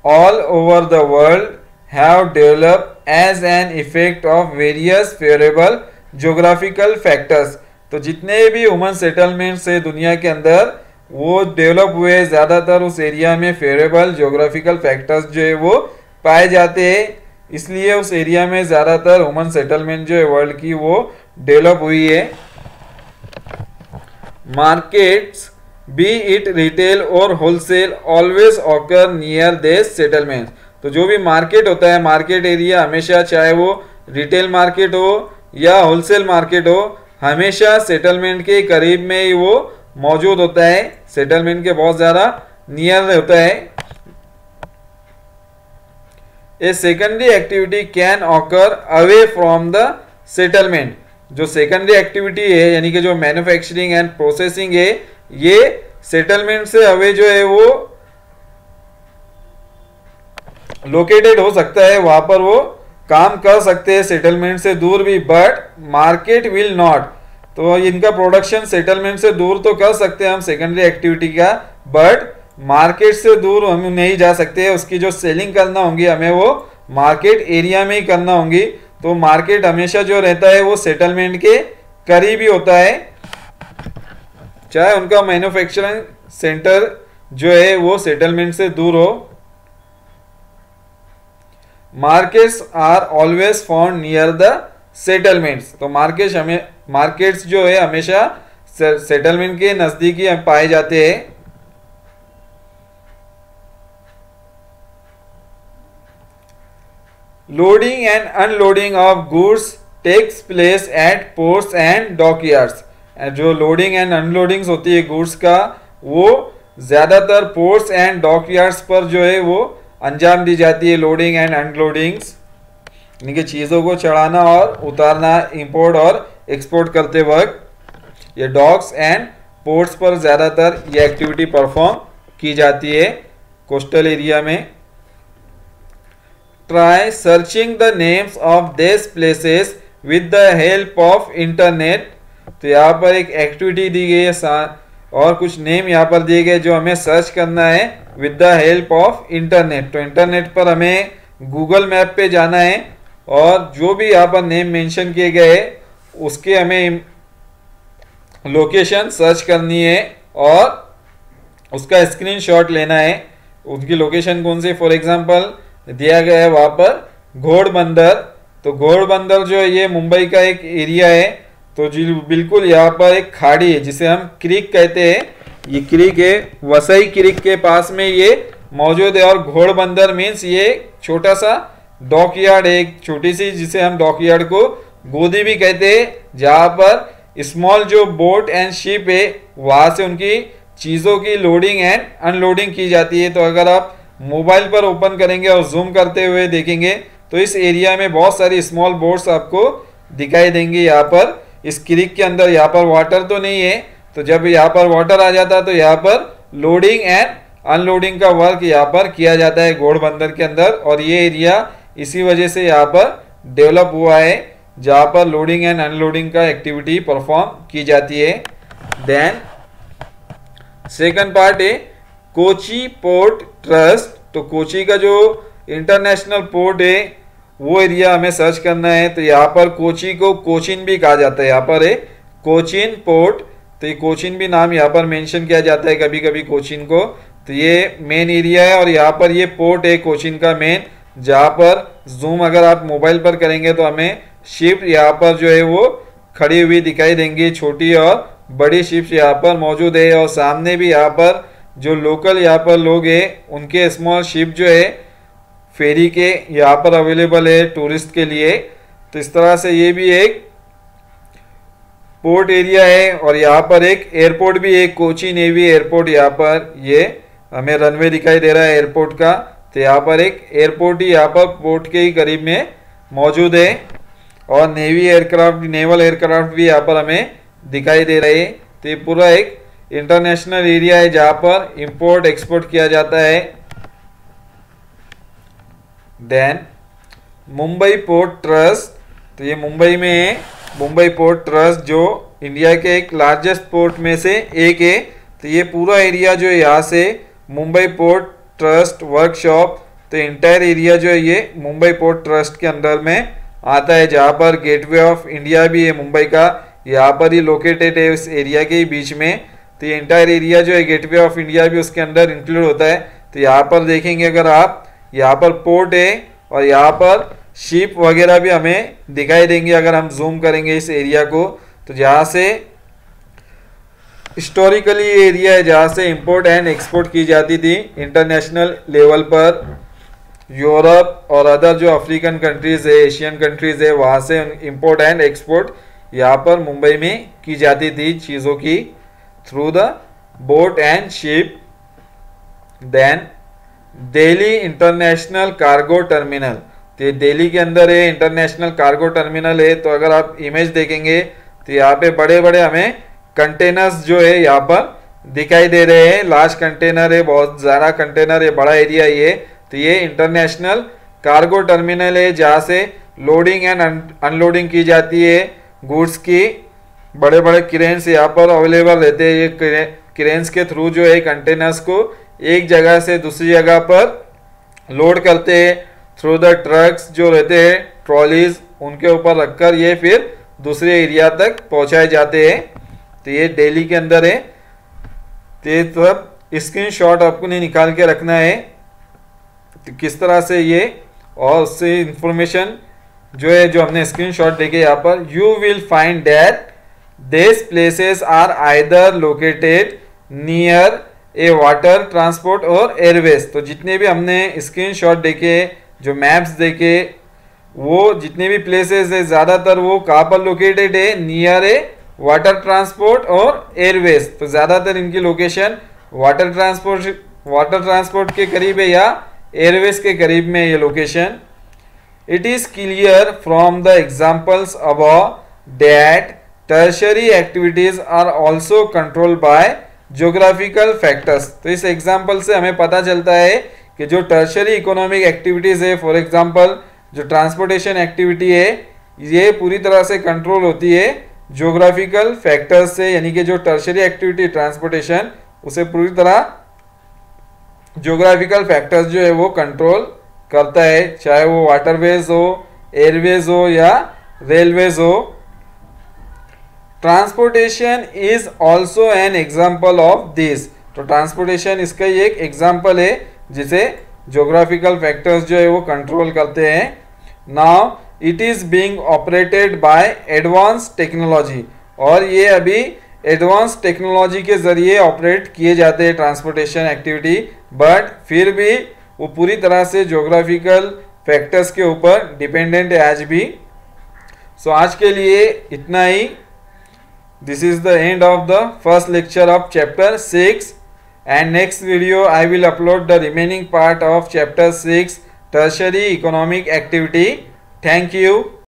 all over the world have developed as an effect of various favorable geographical factors। तो जितने भी ह्यूमन सेटलमेंट्स है दुनिया के अंदर, वो डेवलप हुए ज़्यादातर उस एरिया में फेवरेबल जोग्राफिकल फैक्टर्स जो है वो पाए जाते हैं, इसलिए उस एरिया में ज़्यादातर ह्यूमन सेटलमेंट जो है वर्ल्ड की वो डेवलप हुई है। मार्केट्स बी इट रिटेल और wholesale always occur near this settlement. तो जो भी मार्केट होता है, मार्केट एरिया हमेशा, चाहे वो रिटेल मार्केट हो या होलसेल मार्केट हो, हमेशा सेटलमेंट के करीब में ही वो मौजूद होता है, सेटलमेंट के बहुत ज़्यादा नियर होता है। A secondary activity can occur away from the settlement. जो सेकेंडरी एक्टिविटी है यानी कि जो मैन्युफैक्चरिंग एंड प्रोसेसिंग है, ये सेटलमेंट से अवे जो है वो लोकेटेड हो सकता है, वहां पर वो काम कर सकते हैं सेटलमेंट से दूर भी, बट मार्केट विल नॉट। तो इनका प्रोडक्शन सेटलमेंट से दूर तो कर सकते हैं हम सेकेंडरी एक्टिविटी का, बट मार्केट से दूर हम नहीं जा सकते। उसकी जो सेलिंग करना होगी हमें वो मार्केट एरिया में ही करना होगी। तो मार्केट हमेशा जो रहता है वो सेटलमेंट के करीब ही होता है, चाहे उनका मैन्युफैक्चरिंग सेंटर जो है वो सेटलमेंट से दूर हो। Markets are always found near the settlements. तो मार्केट्स जो है हमेशा सेटलमेंट के नजदीक ही पाए जाते हैं। Loading and unloading of goods takes place at ports and dockyards. जो लोडिंग एंड अनलोडिंग्स होती है गुड्स का, वो ज़्यादातर पोर्ट्स एंड डॉकयार्ड्स पर जो है वो अंजाम दी जाती है। लोडिंग एंड अनलोडिंग्स यानी कि चीज़ों को चढ़ाना और उतारना, इंपोर्ट और एक्सपोर्ट करते वक्त, ये डॉक्स एंड पोर्ट्स पर ज़्यादातर ये एक्टिविटी परफॉर्म की जाती है कोस्टल एरिया में। Try searching the names of this places with the help of internet. तो यहाँ पर एक एक्टिविटी दी गई है और कुछ नेम यहाँ पर दिए गए जो हमें सर्च करना है with the help of internet. तो इंटरनेट पर हमें गूगल मैप पे जाना है और जो भी यहाँ पर नेम मेंशन किए गए उसके हमें लोकेशन सर्च करनी है और उसका स्क्रीनशॉट लेना है। उनकी लोकेशन कौन सी, फॉर एग्जांपल दिया गया है वहाँ पर घोड़बंदर। तो घोड़बंदर जो है ये मुंबई का एक एरिया है। तो जी बिल्कुल यहाँ पर एक खाड़ी है जिसे हम क्रीक कहते हैं, ये क्रीक है, वसई क्रीक के पास में ये मौजूद है। और घोड़बंदर मीन्स ये छोटा सा डॉकयार्ड है, एक छोटी सी, जिसे हम डॉकयार्ड को गोदी भी कहते हैं, जहाँ पर स्मॉल जो बोट एंड शिप है वहाँ से उनकी चीज़ों की लोडिंग एंड अनलोडिंग की जाती है। तो अगर आप मोबाइल पर ओपन करेंगे और जूम करते हुए देखेंगे तो इस एरिया में बहुत सारी स्मॉल बोट्स आपको दिखाई देंगी। यहाँ पर इस क्रीक के अंदर यहाँ पर वाटर तो नहीं है, तो जब यहाँ पर वाटर आ जाता है तो यहाँ पर लोडिंग एंड अनलोडिंग का वर्क यहाँ पर किया जाता है घोड़बंदर के अंदर। और ये एरिया इसी वजह से यहाँ पर डेवलप हुआ है जहाँ पर लोडिंग एंड अनलोडिंग का एक्टिविटी परफॉर्म की जाती है। देन सेकंड पार्ट है कोची पोर्ट ट्रस्ट। तो कोची का जो इंटरनेशनल पोर्ट है वो एरिया हमें सर्च करना है। तो यहाँ पर कोची को कोचिन भी कहा जाता है, यहाँ पर है कोचिन पोर्ट, तो ये कोचिन भी नाम यहाँ पर मेंशन किया जाता है कभी कभी कोचिन को। तो ये मेन एरिया है और यहाँ पर ये पोर्ट है कोचिन का मेन, जहाँ पर जूम अगर आप मोबाइल पर करेंगे तो हमें शिप यहाँ पर जो है वो खड़ी हुई दिखाई देंगी, छोटी और बड़ी शिप्स यहाँ पर मौजूद है। और सामने भी यहाँ पर जो लोकल यहाँ पर लोग हैं उनके स्मॉल शिप जो है फेरी के यहाँ पर अवेलेबल है टूरिस्ट के लिए। तो इस तरह से ये भी एक पोर्ट एरिया है। और यहाँ पर एक एयरपोर्ट भी है, कोची नेवी एयरपोर्ट, यहाँ पर ये हमें रनवे दिखाई दे रहा है एयरपोर्ट का। तो यहाँ पर एक एयरपोर्ट ही यहाँ पर पोर्ट के ही करीब में मौजूद है। और नेवी एयरक्राफ्ट, नेवल एयरक्राफ्ट भी यहाँ पर हमें दिखाई दे रहे हैं। तो ये पूरा एक इंटरनेशनल एरिया है जहाँ पर इंपोर्ट एक्सपोर्ट किया जाता है। देन मुंबई पोर्ट ट्रस्ट, तो ये मुंबई में है। मुंबई पोर्ट ट्रस्ट जो इंडिया के एक लार्जेस्ट पोर्ट में से एक है। तो ये पूरा एरिया जो है यहाँ से मुंबई पोर्ट ट्रस्ट वर्कशॉप, तो इंटायर एरिया जो है ये मुंबई पोर्ट ट्रस्ट के अंदर में आता है, जहाँ पर गेटवे ऑफ इंडिया भी है मुंबई का, यहाँ पर ही लोकेटेड है इस एरिया के ही बीच में। तो ये इंटायर एरिया जो है गेटवे ऑफ इंडिया भी उसके अंदर इंक्लूड होता है। तो यहाँ पर देखेंगे अगर आप, यहाँ पर पोर्ट है और यहाँ पर शिप वगैरह भी हमें दिखाई देंगे अगर हम जूम करेंगे इस एरिया को। तो जहाँ से हिस्टोरिकली ये एरिया है जहाँ से इंपोर्ट एंड एक्सपोर्ट की जाती थी इंटरनेशनल लेवल पर। यूरोप और अदर जो अफ्रीकन कंट्रीज है, एशियन कंट्रीज है, वहाँ से इंपोर्ट एंड एक्सपोर्ट यहाँ पर मुंबई में की जाती थी चीज़ों की, through the boat and ship. Then Delhi international cargo terminal, तो ये दिल्ली के अंदर है इंटरनेशनल कार्गो टर्मिनल है। तो अगर आप इमेज देखेंगे तो यहाँ पे बड़े बड़े हमें कंटेनर्स जो है यहाँ पर दिखाई दे रहे हैं। लार्ज कंटेनर है, बहुत ज़्यादा कंटेनर है, बड़ा एरिया ये। तो ये इंटरनेशनल कार्गो टर्मिनल है जहाँ से लोडिंग एंड अनलोडिंग की जाती है गुड्स की। बड़े बड़े क्रेन्स यहाँ पर अवेलेबल रहते हैं। ये क्रेन्स के थ्रू जो है कंटेनर्स को एक जगह से दूसरी जगह पर लोड करते हैं थ्रू द ट्रक्स जो रहते हैं, ट्रॉलीज, उनके ऊपर रखकर ये फिर दूसरे एरिया तक पहुंचाए जाते हैं। तो ये दिल्ली के अंदर है। तो ये सब स्क्रीनशॉट आपको नहीं निकाल के रखना है तो किस तरह से ये, और उससे इंफॉर्मेशन जो है जो हमने स्क्रीनशॉट देखे यहाँ पर, you will find that this places are either located near a water transport और एयरवेज। तो जितने भी हमने स्क्रीनशॉट देखे, जो मैप्स देखे, वो जितने भी प्लेसेस है ज़्यादातर वो कहाँ पर लोकेटेड है, नियर ए वाटर ट्रांसपोर्ट और एयरवेज। तो ज़्यादातर इनकी लोकेशन वाटर ट्रांसपोर्ट के करीब है या एयरवेज के करीब में ये location. It is clear from the examples above that tertiary activities are also control by geographical factors. तो इस एग्जाम्पल से हमें पता चलता है कि जो टर्शरी इकोनॉमिक एक्टिविटीज़ है, फॉर एग्जांपल जो ट्रांसपोर्टेशन एक्टिविटी है, ये पूरी तरह से कंट्रोल होती है ज्योग्राफिकल फैक्टर्स से। यानी कि जो टर्शरी एक्टिविटी ट्रांसपोर्टेशन, उसे पूरी तरह ज्योग्राफिकल फैक्टर्स जो है वो कंट्रोल करता है, चाहे वो वाटरवेज हो, एयरवेज हो या रेलवेज हो। Transportation is also an example of this. तो ट्रांसपोर्टेशन इसका ही एक एग्जाम्पल है जिसे ज्योग्राफिकल फैक्टर्स जो है वो कंट्रोल करते हैं। Now it is being operated by advance technology, और ये अभी एडवांस टेक्नोलॉजी के जरिए ऑपरेट किए जाते हैं ट्रांसपोर्टेशन एक्टिविटी, बट फिर भी वो पूरी तरह से ज्योग्राफिकल फैक्टर्स के ऊपर डिपेंडेंट है आज भी। सो आज के लिए इतना ही। This is the end of the first lecture of chapter 6, and next video I will upload the remaining part of chapter 6, tertiary economic activity. Thank you.